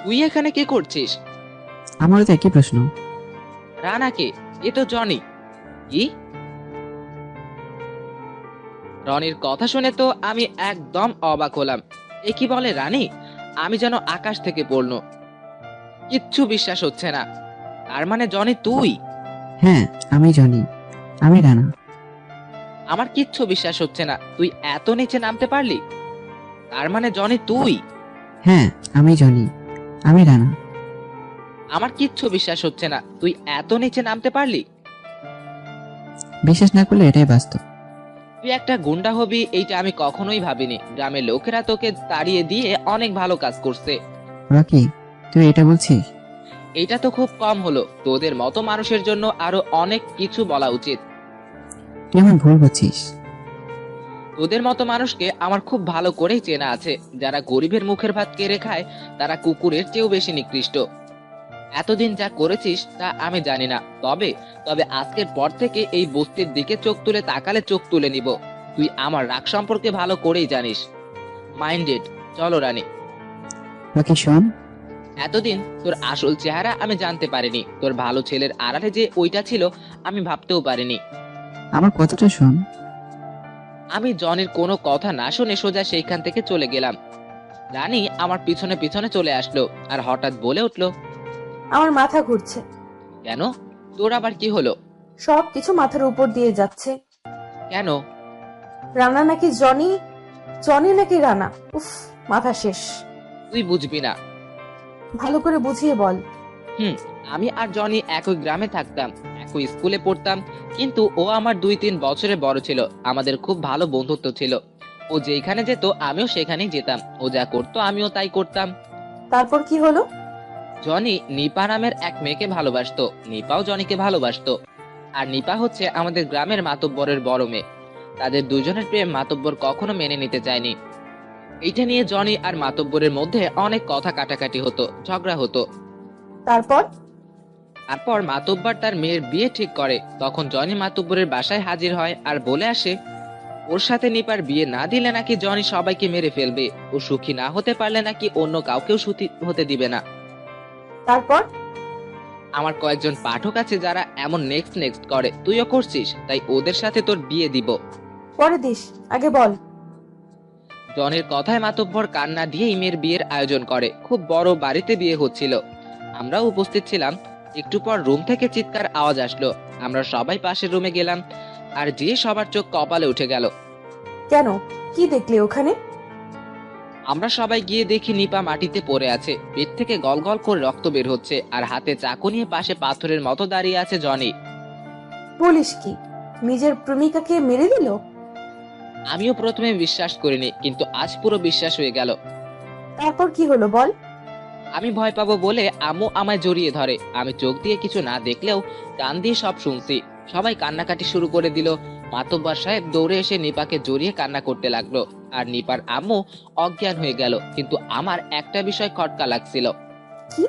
তুই এখানে কি করছিস? আমারও তো একই প্রশ্ন। রানাকে? এ তো জনি। কি? রনির কথা শুনে তো আমি একদম অবাক হলাম। এ কি বলে রানী? আমি যেন আকাশ থেকে পড়লো। কিচ্ছু বিশ্বাস হচ্ছে না। তার মানে জনি তুই? হ্যাঁ, আমি জনি। আমি রানা। আমার কিচ্ছু বিশ্বাস হচ্ছে না, তুই এত নিচে নামতে পারলি? তার মানে জনি তুই? হ্যাঁ, আমি জনি। আমি রানা। আমার কিচ্ছু বিশ্বাস হচ্ছে না, তুই এত নিচে নামতে পারলি? বিশ্বাস না করলে এটাই বাস্তব। তুই একটা গুন্ডা হবি এইটা আমি কখনোই ভাবিনি। গ্রামের লোকেরা তোকে তাড়িয়ে দিয়ে অনেক ভালো কাজ করছে। রকি, তুই এটা বলছিস? এইটা তো খুব কম হলো, তোদের মতো মানুষের জন্য আরো অনেক কিছু বলা উচিত। তুই আমার ভুল করছিস। তোদের মতো মানুষকে আমার খুব ভালো করেই চেনা আছে। যারা গরিবের মুখের ভাত কেড়ে খায় তারা কুকুরের চেয়েও বেশি নিকৃষ্ট। এতদিন যা করেছিস তা আমি জানি না, তবে তবে আজকের পর থেকে এই বস্তির দিকে চোখ তুলে তাকালে চোখ তুলে নিব। তুই আমার রাগ সম্পর্কে ভালো করেই জানিস। মাইন্ডেড। চলো রানী। রকি শোন, এতদিন তোর আসল চেহারা আমি জানতে পারিনি। তোর ভালো ছেলের আড়ালে যে ওইটা ছিল আমি ভাবতেও পারিনি। আমার কথাটা শোন। আমি জনের কোনো কথা না শুনে সোজা সেইখান থেকে চলে গেলাম। রানী আমার পিছনে পিছনে চলে আসলো আর হঠাৎ বলে উঠলো, আমার মাথা ঘুরছে। কেন? তোর আবার কি হলো? সব কিছু মাথার উপর দিয়ে যাচ্ছে। কেন? রানা নাকি জনি, জনি নাকি রানা। উফ, মাথা শেষ। তুই বুঝবি না। ভালো করে বুঝিয়ে বল। আমি আর জনি একই গ্রামে থাকতাম, একই স্কুলে পড়তাম, কিন্তু ও আমার 2-3 বছরের বড় ছিল। আমাদের খুব ভালো বন্ধুত্ব ছিল। ও যেখানে যেত আমিও সেখানেই যেতাম, ও যা করতো আমিও তাই করতাম। তারপর কি হলো? জনি নিপা নামের এক মেয়েকে ভালোবাসতো, নিপাও জনিকে ভালোবাসতো। আর নিপা হচ্ছে আমাদের গ্রামের মাতব্বরের বড় মেয়ে। তাদের দুজনের প্রেম মাতব্বর কখনো মেনে নিতে চায়নি। এইটা নিয়ে জনি আর মাতব্বরের মধ্যে অনেক কথা কাটাকাটি হতো, ঝগড়া হতো। তারপর মাতব্বর তার মেয়ের বিয়ে ঠিক করে। তখন জনি মাতব্বরের বাসায় হাজির হয় আর বলে আসে ওর সাথে নিপার বিয়ে না দিলে নাকি জনি সবাইকে মেরে ফেলবে, ও সুখী না হতে পারলে নাকি অন্য কাউকেও সুখী হতে দিবে না। তারপর আমার কয়েকজন পাঠক আছে যারা এমন নেক্সট করে, তুইও করছিস, তাই ওদের সাথে তোর বিয়ে দিব। পরে দিস, আগে বল। জনের কথায় মাতব্বর কান্না দিয়েই মেয়ের বিয়ের আয়োজন করে। খুব বড় বাড়িতে বিয়ে হচ্ছিল, আমরাও উপস্থিত ছিলাম। একটু পর রুম থেকে চিৎকার আওয়াজ আসলো। আমরা সবাই পাশের রুমে গেলাম, আর যে সবার চোখ কপালে উঠে গেল। কেন, কি দেখলে ওখানে? আমরা সবাই গিয়ে দেখি নিপা মাটিতে পড়ে আছে, পেট থেকে গলগল করে রক্ত বের হচ্ছে, আর হাতে চাকু নিয়ে পাশে পাথরের মতো দাঁড়িয়ে আছে জনি। বলিস কি, নিজের প্রেমিকাকে মেরে দিল? আমিও প্রথমে বিশ্বাস করিনি, কিন্তু আজ পুরো বিশ্বাস হয়ে গেল। তারপর কি হলো বল। আমি ভয় পাবো বলে আম্মু আমায় জড়িয়ে ধরে। আমি চোখ দিয়ে কিছু না দেখলেও কান দিয়ে সব শুনছি। সবাই কান্নাকাটি শুরু করে দিল। মাতব্বর সাহেব দৌড়ে এসে নিপাকে জড়িয়ে কান্না করতে লাগলো, আর নিপার আম্মু অজ্ঞান হয়ে গেল। কিন্তু আমার একটা বিষয় খটকা লাগছিল। কি?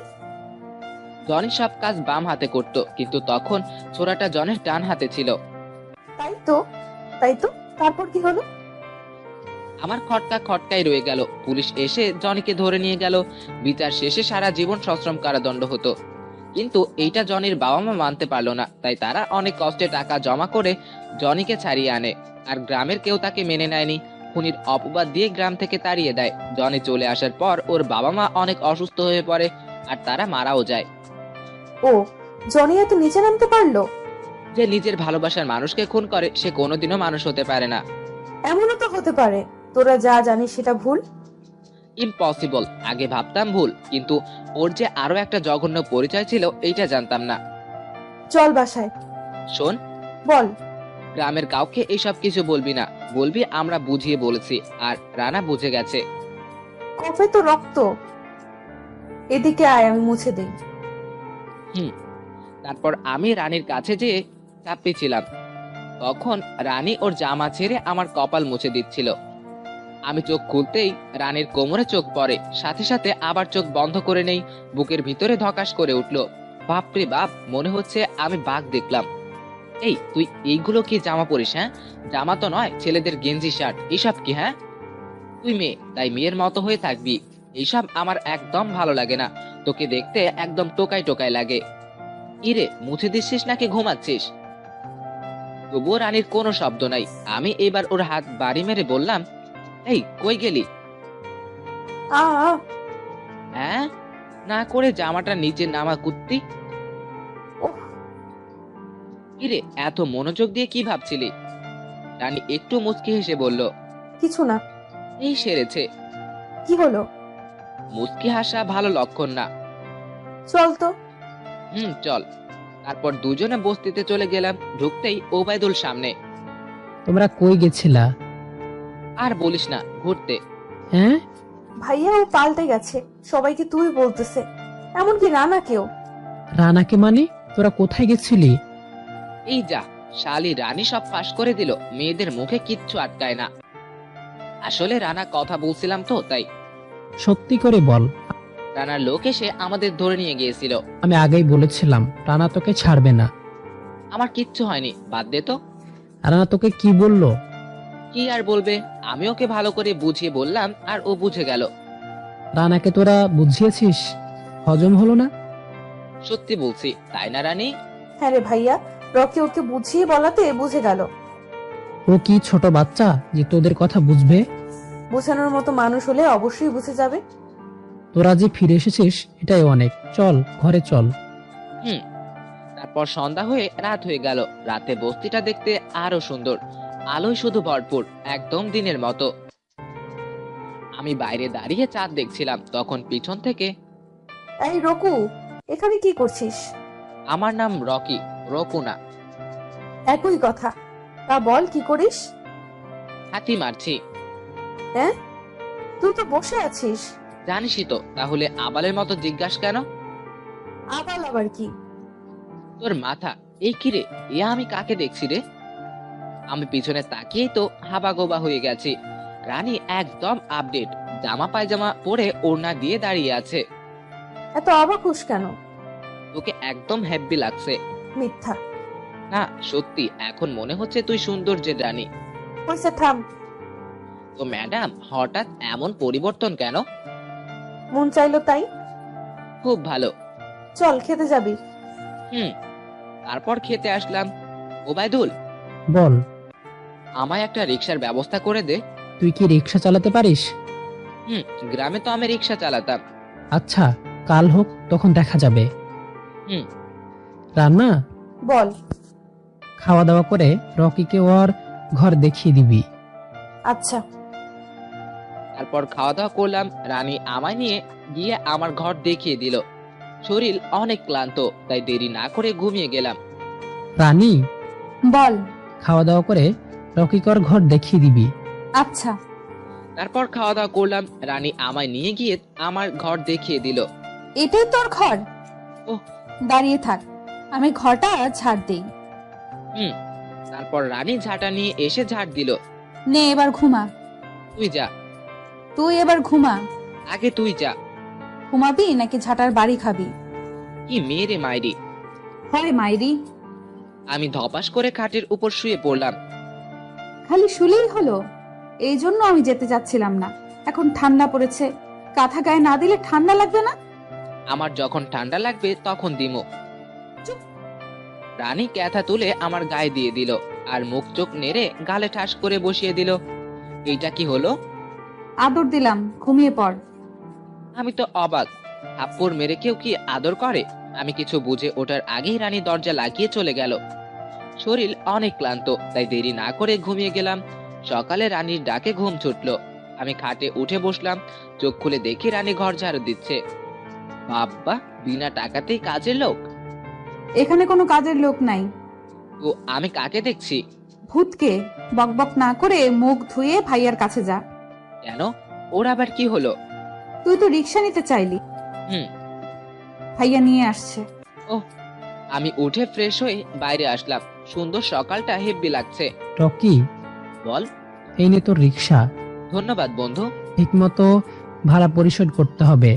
জনি সব কাজ বাম হাতে করত, কিন্তু তখন ছোরাটা জনের ডান হাতে ছিল। তাই তো, তারপর কি হলো? আমার খটকাই রয়ে গেল। পুলিশ এসে জনিকে ধরে নিয়ে গেল। বিচার শেষে সারা জীবন সশ্রম কারাদণ্ড হতো। কিন্তু এইটা জনির বাবা মা মানতে পারলো না, তাই তারা অনেক কষ্টে টাকা জমা করে জনিকে ছাড়িয়ে আনে। আর গ্রামের কেউ তাকে মেনে নেয়নি, খুনির অপবাদ দিয়ে গ্রাম থেকে তাড়িয়ে দেয়। জনি চলে আসার পর ওর বাবা মা অনেক অসুস্থ হয়ে পড়ে, আর তারা মারাও যায়। ও, জনি এত নিচে নামতে পারলো? যে নিজের ভালোবাসার মানুষকে খুন করে সে কোনোদিনও মানুষ হতে পারে না। এমনও তো হতে পারে, তোরা যা জানিস সেটা ভুল। ইম্পসিবল। আগে ভাবতাম ভুল, কিন্তু ওর যে আরো একটা জঘন্য পরিচয় ছিল এইটা জানতাম না। চল বাসায়। শোন, বল। গ্রামের কাউকে এইসব কিছু বলবি না, বলবি আমরা বুঝিয়ে বলেছি। আর রানা বুঝে গেছে। কফে তো রক্ত, এদিকে আয়, আমি মুছে দিই। তারপর আমি রানীর কাছে যেয়ে চাপিয়েছিলাম। তখন রানী ওর জামা ছেড়ে আমার কপাল মুছে দিচ্ছিল। আমি চোখ খুলতেই রানীর কোমরে চোখ পড়ে, সাথে সাথে আবার চোখ বন্ধ করে নেই। বুকের ভিতরে ধকাস করে উঠলো। বাপরে বাপ, মনে হচ্ছে আমি বাঘ দেখলাম। এই তুই এইগুলো কি জামা পরিস? হ্যাঁ, জামা তো নয়, ছেলেদের গেঞ্জি শার্ট। এইসব কি? হ্যাঁ, তুই মেয়ে, তাই মেয়ের মতো হয়ে থাকবি। এইসব আমার একদম ভালো লাগে না। তোকে দেখতে একদম টোকাই লাগে। ইরে, মুছে দিচ্ছিস নাকি ঘুমাচ্ছিস? তবুও রানীর কোনো শব্দ নাই। আমি এবার ওর হাত বাড়ি মেরে বললাম, এই কই গেলি? আ হ্যাঁ, না করে জামাটা নিচে নামা কুত্তি। ওহ। কিরে, এত মনোযোগ দিয়ে কি ভাবছিলি? রানী একটু মুচকি হেসে বলল, কিছু না। এই সেরেছে। কি হলো? মুচকি হাসা ভালো লক্ষণ না। চল তো। চল। তারপর দুজনে বস্তিতে চলে গেলাম। ঢুকতেই ওবায়দুল সামনে। তোমরা কই গেছিলা? আর বলিস না, ঘুরতে। হ্যাঁ? ভাইয়া ও পাল্টে গেছে, সবাইকে তুই বলতেছে, এমনকি রানাকেও। রানাকে মানে? তোরা কোথায় গেছিলি? এই যা, শালি রানী সব ফাঁস করে দিল। মেয়েদের মুখে কিচ্ছু আটকায় না। আসলে রানা কথা বলছিলাম তো, তাই। সত্যি করে বল। রানার লোক এসে আমাদের ধরে নিয়ে গিয়েছিল। আমি আগেই বলেছিলাম রানা তোকে ছাড়বে না। আমার কিচ্ছু হয়নি, বাদ দে তো। রানা তোকে কি বললো? কি আর বলবে, আমি ওকে ভালো করে বুঝিয়ে বললাম আর ও বুঝে গেল। রানাকে তোরা বুঝিয়েছিস? হজম হলো না? সত্যি বলছি, তাই না রানী? হ্যাঁ রে ভাইয়া, রকি ওকে বুঝিয়ে বলাতে বুঝে গেল। ও কি ছোট বাচ্চা যে তোদের কথা বুঝবে? বোঝানোর মতো মানুষ হলে অবশ্যই বুঝে যাবে। তোরা যে ফিরে এসেছিস এটাই অনেক। চল ঘরে চল। তারপর সন্ধ্যা হয়ে রাত হয়ে গেল। রাতে বস্তিটা দেখতে আরো সুন্দর, আলোয় শুধু ভরপুর, একদম দিনের মতো। আমি বাইরে দাঁড়িয়ে চাঁদ দেখছিলাম, তখন পিছন থেকে, এই রকু, এখানে কি করছিস? আমার নাম রকি, রকু না। একই কথা, তা বল কি করিস? হাতি মারছি। হ্যাঁ, তুই তো বসে আছিস। জানিসই তো, তাহলে আবালের মতো জিজ্ঞাসা কেন? আবাল আবার কি? তোর মাথা। এই কিরে, এ আমি কাকে দেখছি রে? আমি পিছনে তাকিয়েই তো হাবাগোবা হয়ে গেছি। রানী একদম আপডেট, জামা পায়জামা পরে ওড়না দিয়ে দাঁড়িয়ে আছে। এত অবাক হোস কেন? তোকে একদম হ্যাপি লাগছে। মিথ্যা। না সত্যি, এখন মনে হচ্ছে তুই সৌন্দর্যের রানী। হয়েছে, থাম। তো ম্যাডাম, হঠাৎ এমন পরিবর্তন কেন? মন চাইলো তাই। খুব ভালো। চল খেতে যাবি। তারপর খেতে আসলাম। ওবায়দুল, বল। আমায় একটা রিক্সার ব্যবস্থা করে দে। তুই কি রিক্সা চালাতে পারিস? গ্রামে তো আমি রিক্সা চালাতাম। আচ্ছা, কাল হোক, তখন দেখা যাবে। রান্না বল। খাওয়া দাওয়া করে রকিকে ওর ঘর দেখিয়ে দিবি। আচ্ছা। তারপর খাওয়া দাওয়া করলাম। রানী আমায় নিয়ে গিয়ে আমার ঘর দেখিয়ে দিল। শরীর অনেক ক্লান্ত, তাই দেরি না করে ঘুমিয়ে গেলাম। রানী, বল। খাওয়া দাওয়া করে রকিকে ওর ঘর দেখিয়ে দিবি। আচ্ছা। তারপর খাওয়া দাওয়া করলাম। রানী আমায় নিয়ে গিয়ে আমার ঘর দেখিয়ে দিল। এটাই তোর ঘর? ওহ। দাঁড়িয়ে থাক, আমি ঘরটা ঝাড় দেই। তারপর রানী ঝাঁটা নিয়ে এসে ঝাড় দিল। নে এবার ঘুমা। তুই যা। তুই এবার ঘুমা। আগে তুই যা। ঘুমাবি নাকি ঝাঁটার বাড়ি খাবি? কি মেরে মাইরি। হয় মাইরি। আমি ধপাস করে খাটের উপর শুয়ে পড়লাম। খালি শুলেই হলো? এই জন্য আমি যেতে চাচ্ছিলাম না। এখন ঠান্ডা পড়েছে, কাঁথা গায়ে না দিলে ঠান্ডা লাগবে না? আমার যখন ঠান্ডা লাগবে তখন দিমো। রানী ক্যাথা তুলে আমার গায়ে দিয়ে দিল আর মুখ চোখ নেড়ে গালে ঠাস করে বসিয়ে দিল। এইটা কি হলো? আদর দিলাম, ঘুমিয়ে পড়। আমি তো অবাক, থাপ্পড় মেরে কেউ কি আদর করে? আমি কিছু বুঝে ওঠার আগেই রানী দরজা লাগিয়ে চলে গেল। শরীর অনেক ক্লান্ত, তাই দেরি না করে ঘুমিয়ে গেলাম। সকালে রানীর ডাকে ঘুম ছুটলো। আমি খাটে উঠে বসলাম। চোখ খুলে দেখি রানী ঘর ঝাড়ু দিচ্ছে। বাবা, বিনা টাকাতেই কাজের লোক। এখানে কোনো কাজের লোক নাই। তো আমি কাকে দেখছি? ভূতকে। বকবক না করে মুখ ধুয়ে ভাইয়ার কাছে যা। কেন? ওর আবার কি হলো? তুই তো রিক্সা নিতে চাইলি। ভাইয়া নিয়ে আসছে। ওহ। আমি উঠে ফ্রেশ হয়ে বাইরে আসলাম। সুন্দর সকালটা হেব্বি লাগছে। রকি, বল। এই নে তোর রিক্সা। ধন্যবাদ বন্ধু। ঠিক মতো ভাড়া পরিশোধ করতে হবে।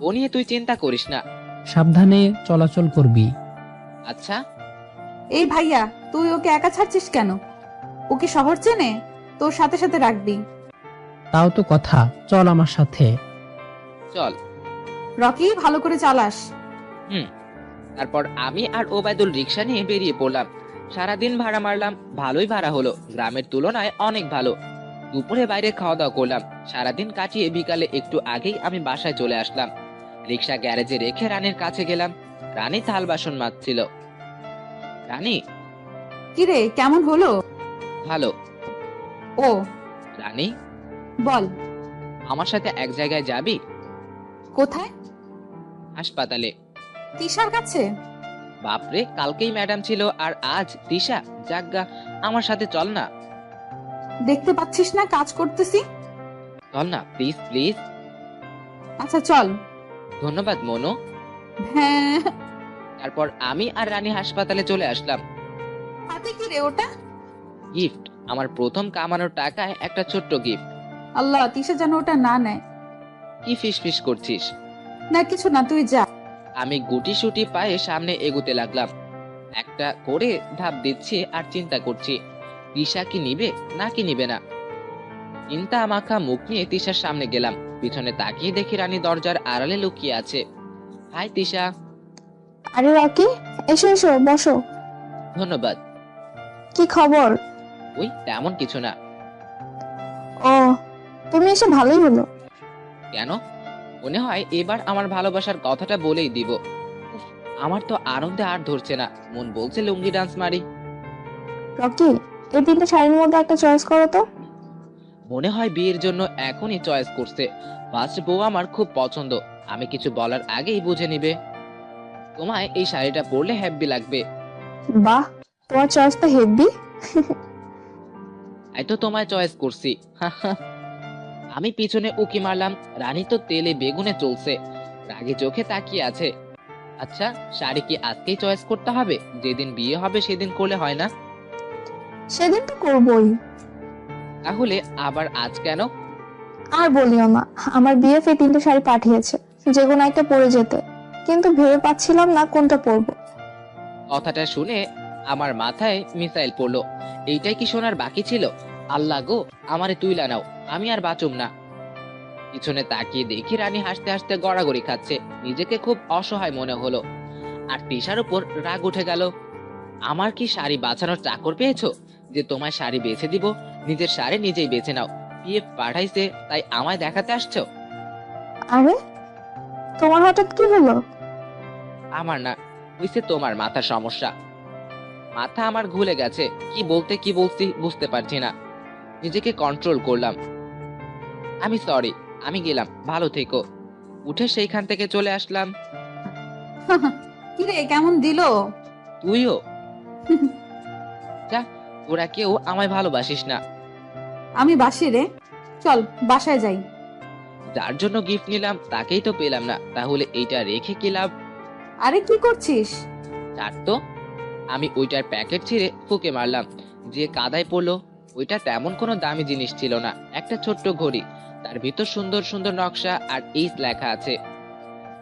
ও নিয়ে তুই চিন্তা করিস না। সাবধানে চলাচল করবি। আচ্ছা। এই ভাইয়া, তুই ওকে একা ছাড়ছিস কেন? ওকে শহর চেনে, তোর সাথে সাথে রাখবি। তাও তো কথা, চল আমার সাথে। চল। রকি, ভালো করে চালাস। তারপর আমি আর ওবায়দুল রিক্সা নিয়ে বেরিয়ে পড়লাম। সারাদিন ভাড়া মারলাম, ভালোই ভাড়া হলো, গ্রামের তুলনায় অনেক ভালো। দুপুরে বাইরে খাওয়া দাওয়া করলাম। সারাদিন কাটিয়ে বিকালে একটু আগেই আমি বাসায় চলে আসলাম। রিক্সা গ্যারেজে রেখে রানীর কাছে গেলাম। রানী থাল বাসন মাজছিল। রানী, কিরে কেমন হলো? ভালো। ও রানী, বল, আমার সাথে এক জায়গায় যাবি? কোথায়? হাসপাতালে। তিশার কাছে? বাপরে, কালকেই ম্যাডাম ছিল আর আজ তিশা। যাজ্ঞা, আমার সাথে চল না। দেখতে পাচ্ছিস না কাজ করতেছি? চল না প্লিজ প্লিজ। আচ্ছা চল। ধন্যবাদ মনু। হ্যাঁ। তারপর আমি আর রানী হাসপাতালে চলে আসলাম। হাতে কি রে ওটা? গিফট, আমার প্রথম কামানোর টাকায় একটা ছোট্ট গিফট। আল্লাহ, তিশা যেন ওটা না নেয়। কি ফিস ফিস করছিস? না কিছু না, তুই যা। আমি গুটি সুটি পায়ে সামনে এগুতে লাগলাম। একটা করে ধাপ দিচ্ছি আর চিন্তা করছি, তিশা কি নিবে নাকি নিবে না। চিন্তা মাখা মুখ নিয়ে তিশার সামনে গেলাম। পিছনে তাকিয়ে দেখি রানী দরজার আড়ালে লুকিয়ে আছে। হাই তিশা। আরে রকি, এসো এসো, বসো। ধন্যবাদ। কি খবর? ওই তেমন কিছু না। ও, তুমি এসে ভালোই হলো। কেন? মনে হয় এবার আমার ভালোবাসার কথাটা বলেই দিব। উফ, আমার তো আনন্দে আর ধরছে না, মন বলছে লুঙ্গি ডান্স মারি। রকি, এই 3টে শাড়ির মধ্যে একটা চয়েস করো তো। মনে হয় বিয়ের জন্য এখনই চয়েস করছে। ফার্স্ট বউ আমার খুব পছন্দ। আমি কিছু বলার আগেই বুঝে নিবে। তোমায় এই শাড়িটা পরলে হ্যাপি লাগবে। বাহ, তোমার চয়েস তো হেভি। এই তো তোমায় চয়েস করছি। আমি পিছনে উকি মারলাম। রানী তো তেলে বেগুনে চলছে, রাগে চোখে তাকিয়ে আছে। আচ্ছা, শাড়ি কি আজকেই চয়েস করতে হবে? যেদিন বিয়ে হবে সেদিন করলে হয় না? সেদিন তো করবোই। তাহলে আবার আজ কেন? আর বলিও না, আমার বিয়ে 3টে শাড়ি পাঠিয়েছে, যে কোনো একটা পরে যেতে, কিন্তু ভেবে পাচ্ছিলাম না কোনটা পরবো। কথাটা শুনে আমার মাথায় মিসাইল পড়লো। এইটাই কি শোনার বাকি ছিল? আল্লাহ গো, আমারে তুইলা নাও, আমি আর বাঁচুম না। পিছনে তাকিয়ে দেখি রানী হাসতে হাসতে গড়াগড়ি খাচ্ছে। নিজেকে খুব অসহায় মনে হলো। আর তিশার উপর রাগ উঠে গেল। আমার কি শাড়ি বাছানোর চাকর পেয়েছো যে তোমায় শাড়ি বেছে দিব? নিজের শাড়ি নিজেই বেছে নাও। বিয়ে পাঠাইছে তাই আমায় দেখাতে আসছো? আরে, তোমার হঠাৎ কি হলো? আমার না, হইছে তোমার মাথার সমস্যা। মাথা আমার ঘুলে গেছে, কি বলতে কি বলছি বুঝতে পারছি না। নিজেকে কন্ট্রোল করলাম। আমি সরি, আমি গেলাম, ভালো থেকো। উঠে সেইখান থেকে চলে আসলাম। কিরে কেমন দিল? তুইও যা, ওরা কেউ আমায় ভালোবাসিস না। আমি বাসি রে, চল বাসায় যাই। যার জন্য গিফট নিলাম তাকেই তো পেলাম না, তাহলে এইটা রেখে কি লাভ? আরে কি করছিস? ছাড় তো। আমি ওইটার প্যাকেট ছিঁড়ে ফুকে মারলাম। যে কাদায় পড়লো। ওইটা তেমন কোনো দামি জিনিস ছিল না, একটা ছোট্ট ঘড়ি। তার ভিতর সুন্দর সুন্দর নকশা আর এইজ লেখা আছে।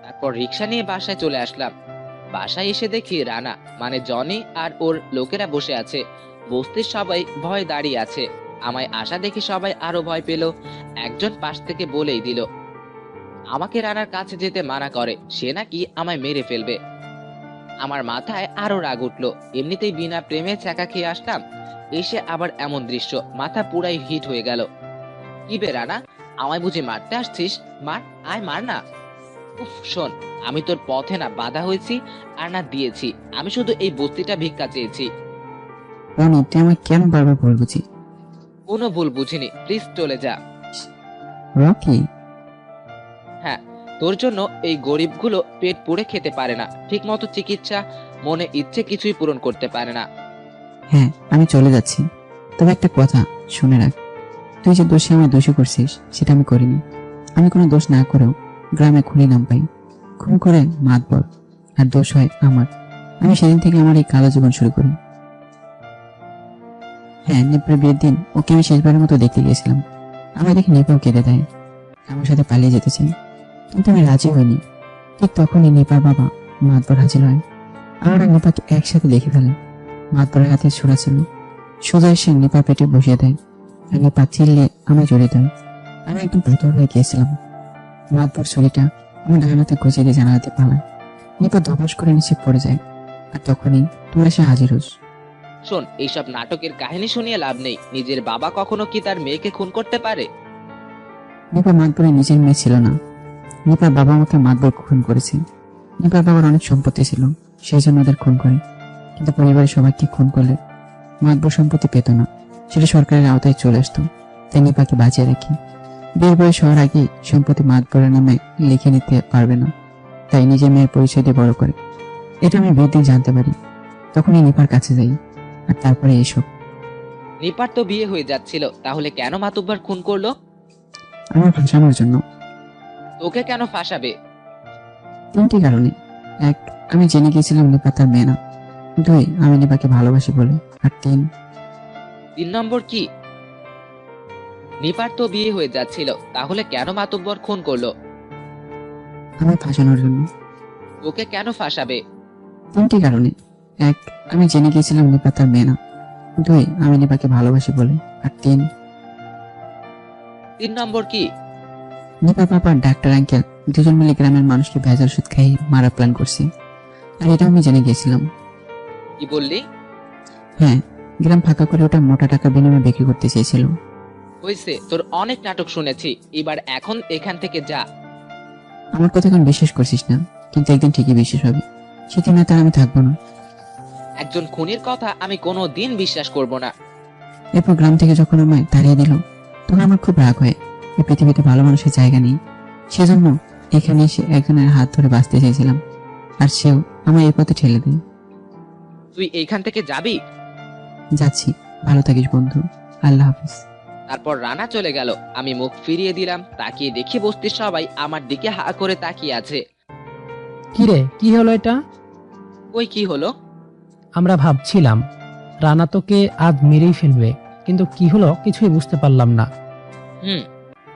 তারপর রিক্সা নিয়ে বাসায় চলে আসলাম। বাসায় এসে দেখি রানা মানে জনি আর ওর লোকেরা বসে আছে। বস্তির সবাই ভয় দাঁড়িয়ে আছে। আমায় আসা দেখে সবাই আরো ভয় পেল। একজন পাশ থেকে বলেই দিল আমাকে রানার কাছে যেতে মানা করে, সে নাকি আমায় মেরে ফেলবে। আমার মাথায় আরো রাগ উঠলো। এমনিতেই বিনা প্রেমে ছ্যাঁকা খেয়ে আসলাম, এসে আবার এমন দৃশ্য, মাথা পুরাই হিট হয়ে গেল। কি বে রানা, আমায় বুঝি মারতে আসছিস? মার, আয় মার না। উফ শোন, আমি তোর পথে না বাধা হয়েছি আর না দিয়েছি। আমি শুধু এই বস্তিটা ভিক্ষা চেয়েছি। রনি, তুই আমায় কেন বারবার ভুল বুঝি? কোনো ভুল বুঝিনি, প্লিজ চলে যা। রকি, হ্যাঁ, তোর জন্য এই গরিবগুলো পেট পুড়ে খেতে পারে না, ঠিক মতো চিকিৎসা, মনে ইচ্ছে কিছুই পূরণ করতে পারে না। হ্যাঁ আমি চলে যাচ্ছি, তবে একটা কথা শুনে রাখ, তুই যে দোষী আমায় দোষী করছিস সেটা আমি করিনি। আমি কোনো দোষ না করেও গ্রামে খুনি নাম পাই, খুন করে মাতবর, আর দোষ হয় আমার। আমি সেদিন থেকে আমার এই কালো জীবন শুরু করি। হ্যাঁ, নেপার বিয়ের দিন ওকে আমি শেষবারের মতো দেখতে গিয়েছিলাম। আমার দেখে নেপাও কেঁদে দেয়, আমার সাথে পালিয়ে যেতে চাই, কিন্তু আমি রাজি হইনি। ঠিক তখনই নেপার বাবা মাতবর হাজির হয়। আমরা নেপাকে একসাথে দেখে ফেলে। মাতবরের হাতে ছোড়া ছিল, সোজা এসে নেপার পেটে বসিয়ে দেয়। আর নেপা চিল্লে আমায় জড়িয়ে দেয়। আমি একদম ভেতর হয়ে গিয়েছিলাম। মাতবর ছুরিটা আমার ডান হাতে গজিয়ে দিয়ে জানালাতে পালায়। নেপা ধপাস করে নিচে পড়ে যায়। আর তখনই তুই এসে হাজির হোস। শোন, এইসব নাটকের কাহিনী শুনিয়ে লাভ নেই। নিজের বাবা কখনো কি তার মেয়েকে খুন করতে পারে? নেপা মাতবরের নিজের মেয়ে ছিল না, নিপার বাবা আমাকে মাতবর খুন করেছে। নিপার বাবার অনেক সম্পত্তি ছিল, সেই জন্য ওদের খুন করে। কিন্তু পরিবারের সবাইকে খুন করলে মাতবর সম্পত্তি পেত না, সেটা সরকারের আওতায় চলে আসতো। তাই নিপাকে বাঁচিয়ে রাখি। বিয়ের বয়স হওয়ার আগে সম্পত্তি মাতবরের নামে লিখে নিতে পারবে না, তাই নিজের মেয়ের পরিচয় দিয়ে বড় করে। এটা আমি বিয়ের দিন জানতে পারি, তখনই নিপার কাছে যাই, আর তারপরে এসব। নিপার তো বিয়ে হয়ে যাচ্ছিল, তাহলে কেন মাতুব্বার খুন করলো? আমার ফাঁসানোর জন্য। তোকে কেন ফাঁসাবে? 3টি কারণে। 1, আমি জেনে গিয়েছিলাম নিপা তার মেয়ে না। 2, আমি নিপাকে ভালোবাসি বলে। আর 3 নম্বর কি? নিপার তো বিয়ে হয়ে যাচ্ছিল, তাহলে কেন মাতুব্বর খুন করলো? আমার ফাঁসানোর জন্য। ওকে কেন ফাঁসাবে? 3টি কারণে। 1, আমি জেনে গিয়েছিলাম নিপা তার মেয়ে না। 2, আমি নিপাকে ভালোবাসি বলে। আর 3 নম্বর কি? নিপার বাবা ডাক্তার আঙ্কেল দুজন মিলে গ্রামের মানুষকে ভেজাল ওষুধ খাইয়ে মারা প্ল্যান করছে, আর এটা আমি জেনে গিয়েছিলাম। কি বললি? হ্যাঁ, গ্রাম ফাঁকা করে ওটা মোটা টাকা বিনিময়ে বিক্রি করতে চেয়েছিল। হয়েছে, তোর অনেক নাটক শুনেছি, এবার এখন এখান থেকে যা। আমার কথা এখন বিশ্বাস করছিস না, কিন্তু একদিন ঠিকই বিশ্বাস হবে। সেদিন হয়তো আর আমি থাকবো না। একজন খুনির কথা আমি কোনো দিন বিশ্বাস করব না। এরপর গ্রাম থেকে যখন আমায় তাড়িয়ে দিল, তখন আমার খুব রাগ হয়। এই পৃথিবীতে ভালো মানুষের জায়গা নেই, সেজন্য এখানে এসে একজনের হাত ধরে বাঁচতে চেয়েছিলাম, আর সেও আমায় এই পথে ঠেলে দেয়। তুই এইখান থেকে যাবি? যাচ্ছি, ভালো থাকিস বন্ধু, আল্লাহ হাফিজ। তারপর রানা চলে গেল। আমি মুখ ফিরিয়ে দিলাম, তাকিয়ে দেখি বস্তির সবাই আমার দিকে হা করে তাকিয়ে আছে। কি রে, কি হলো এটা? ওই কি হলো? আমরা ভাবছিলাম রানা তোকে আজ মেরেই ফেলবে, কিন্তু কি হলো কিছুই বুঝতে পারলাম না।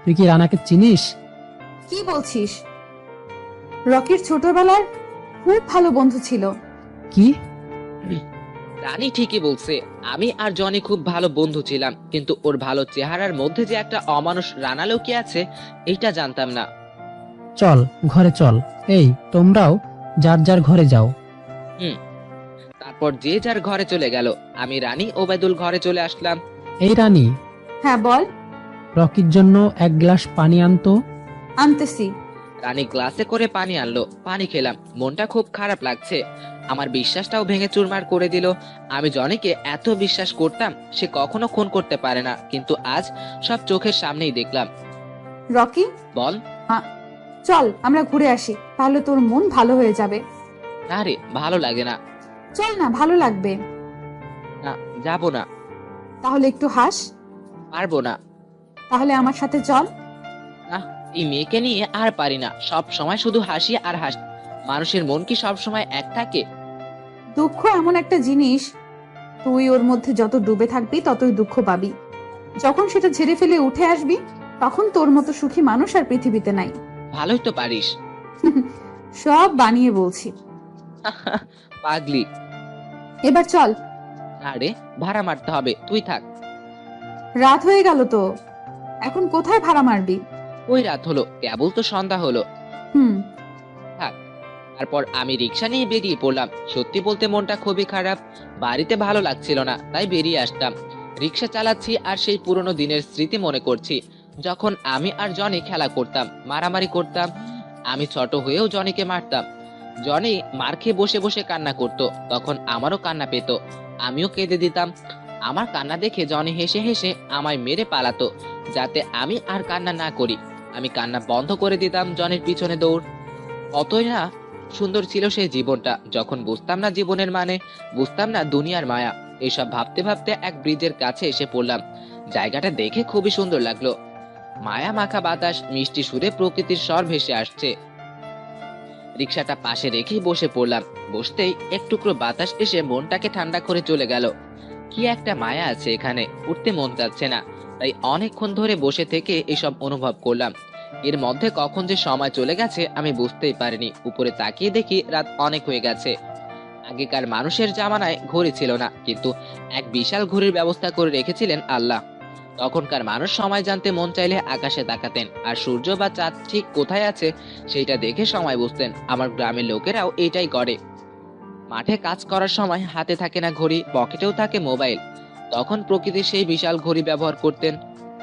তুই কি রানাকে চিনিস? কি বলছিস? রকির ছোটবেলার খুব ভালো বন্ধু ছিল। কি? রানী ঠিকই বলছে, আমি আর জনি খুব ভালো বন্ধু ছিলাম, কিন্তু ওর ভালো চেহারার মধ্যে যে একটা অমানুষ রানা লুকিয়ে আছে এইটা জানতাম না। চল ঘরে চল। এই তোমরাও যার যার ঘরে যাও। তারপর যে যার ঘরে চলে গেল। আমি রানী ওবায়দুল ঘরে চলে আসলাম। এই রানী, হ্যাঁ বল। রকির জন্য 1 গ্লাস পানি আনতো। আনতেছি। রানী গ্লাসে করে পানি আনলো, পানি খেলাম, মনটা খুব খারাপ লাগছে। আমার বিশ্বাসটাও ভেঙে চুরমার করে দিল। আমি জনিকে এত বিশ্বাস করতাম, সে কখনো খুন করতে পারে না, কিন্তু আজ সব চোখের সামনেই দেখলাম। রকি বল। চল আমরা ঘুরে আসি, তাহলে তোর মন ভালো হয়ে যাবে। না রে, ভালো লাগে না। চল না, ভালো লাগবে। না, যাবো না। তাহলে একটু হাস। পারবো না। তাহলে আমার সাথে চল। না, এই মেয়েকে নিয়ে আর পারি না, সব সময় শুধু হাসি আর হাসি। মানুষের মন কি সব সময় এক থাকে? দুঃখ এমন একটা জিনিস, তুই ওর মধ্যে যত ডুবে থাকবি ততই দুঃখ পাবি। যখন সেটা ঝেড়ে ফেলে উঠে আসবি, তখন তোর মতো সুখী মানুষ আর পৃথিবীতে নাই। ভালোই তো পারিস। সব বানিয়ে বলছি। পাগলি। এবার চল। আরে ভাড়া মারতে হবে, তুই থাক। রাত হয়ে গেল তো, এখন কোথায় ভাড়া মারবি? ওই রাত হলো, কেবল তো সন্ধ্যা হলো। থাক। তারপর আমি রিক্সা নিয়ে বেরিয়ে পড়লাম। সত্যি বলতে মনটা খুবই খারাপ, বাড়িতে ভালো লাগছিল না, তাই বেরিয়ে আসলাম। রিক্সা চালাচ্ছি আর সেই পুরনো দিনের স্মৃতি মনে করছি, যখন আমি আর জনি খেলা করতাম, মারামারি করতাম। আমি ছোট হয়েও জনিকে মারতাম। জনি মার খেয়ে বসে বসে কান্না করতো, তখন আমারও কান্না পেত, আমিও কেঁদে দিতাম। আমার কান্না দেখে জনি হেসে হেসে আমায় মেরে পালাতো, যাতে আমি আর কান্না না করি। আমি কান্না বন্ধ করে দিতাম, জনির পিছনে দৌড়। অতই না সুন্দর ছিল সেই জীবনটা, যখন বুঝতাম না জীবনের মানে, বুঝতাম না দুনিয়ার মায়া। এইসব ভাবতে ভাবতে এক ব্রিজের কাছে এসে পড়লাম। জায়গাটা দেখে খুবই সুন্দর লাগলো। মায়া মাখা বাতাস, মিষ্টি সুরে প্রকৃতির স্বর ভেসে আসছে। রিক্সাটা পাশে রেখেই বসে পড়লাম। বসতেই এক টুকরো বাতাস এসে মনটাকে ঠান্ডা করে চলে গেল। কি একটা মায়া আছে এখানে, উঠতে মন যাচ্ছে না, তাই অনেকক্ষণ ধরে বসে থেকে এসব অনুভব করলাম। এর মধ্যে কখন যে সময় চলে গেছে আমি বুঝতেই পারিনি। উপরে তাকিয়ে দেখি রাত অনেক হয়ে গেছে। আগেকার মানুষের জামানায় ঘড়ি ছিল না, কিন্তু এক বিশাল ঘড়ির ব্যবস্থা করে রেখেছিলেন আল্লাহ। তখনকার মানুষ সময় জানতে মন চাইলে আকাশে তাকাতেন, আর সূর্য বা চাঁদ ঠিক কোথায় আছে সেইটা দেখে সময় বুঝতেন। আমার গ্রামের লোকেরাও এটাই করে। মাঠে কাজ করার সময় হাতে থাকে না ঘড়ি, পকেটেও থাকে মোবাইল, তখন প্রকৃতির সেই বিশাল ঘড়ি ব্যবহার করতেন।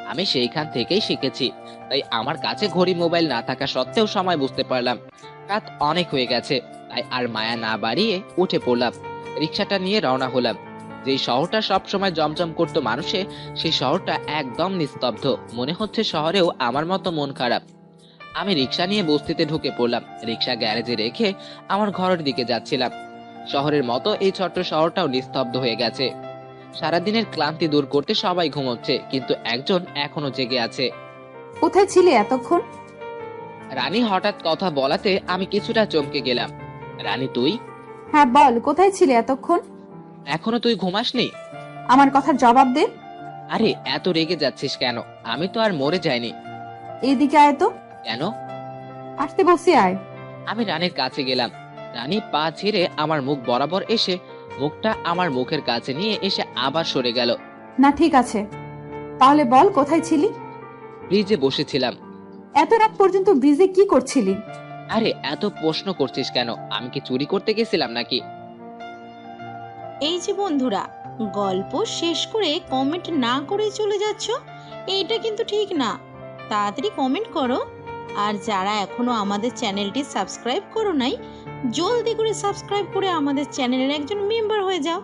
আমি সেইখান থেকেই শিখেছি। তাই আমার কাছে ঘড়ি মোবাইল না থাকা সত্ত্বেও সময় বুঝতে পারলাম। রাত অনেক হয়ে গেছে, তাই আর মায়া না বাড়িয়ে উঠে পড়লাম। রিক্সাটা নিয়ে রওনা হলাম। যেই শহরটা সবসময় জমজম করতো মানুষে, সেই শহরটা একদম নিস্তব্ধ। মনে হচ্ছে শহরেও আমার মতো মন খারাপ। আমি রিক্সা নিয়ে বস্তিতে ঢুকে পড়লাম। রিক্সা গ্যারেজে রেখে আমার ঘরের দিকে যাচ্ছিলাম। শহরের মতো এই ছোট্ট শহরটাও নিস্তব্ধ হয়ে গেছে। সারাদিনের ক্লান্তি দূর করতে সবাই ঘুমোচ্ছে, কিন্তু একজন এখনো জেগে আছে। কোথায় ছিলে এতক্ষণ? রানী হঠাৎ কথা বলাতে আমি কিছুটা চমকে গেলাম। রানী তুই? হ্যাঁ বল, কোথায় ছিলে এতক্ষণ? এখনো তুই ঘুমাসনি? আমার কথার জবাব দে। আরে এত রেগে যাচ্ছিস কেন? আমি তো আর মরে যাইনি। এইদিকে আয় তো। কেন? আসতে বলছি, আয়। আমি রানীর কাছে গেলাম। রানী পা ছেড়ে আমার মুখ বরাবর এসে মুখটা আমার মুখের কাছে নিয়ে এসে আবার সরে গেল। না ঠিক আছে, তাহলে বল কোথায় ছিলি? ব্রিজে বসেছিলাম। এত রাত পর্যন্ত ব্রিজে কি করছিলি? আরে এত প্রশ্ন করছিস কেন? আমি কি চুরি করতে গেছিলাম নাকি? এই যে বন্ধুরা, গল্প শেষ করে কমেন্ট না করে চলে যাচ্ছ, এইটা কিন্তু ঠিক না। তাড়াতাড়ি কমেন্ট করো। আর যারা এখনো আমাদের চ্যানেলটি সাবস্ক্রাইব করো নাই, জলদি করে সাবস্ক্রাইব করে আমাদের চ্যানেলের একজন মেম্বার হয়ে যাও।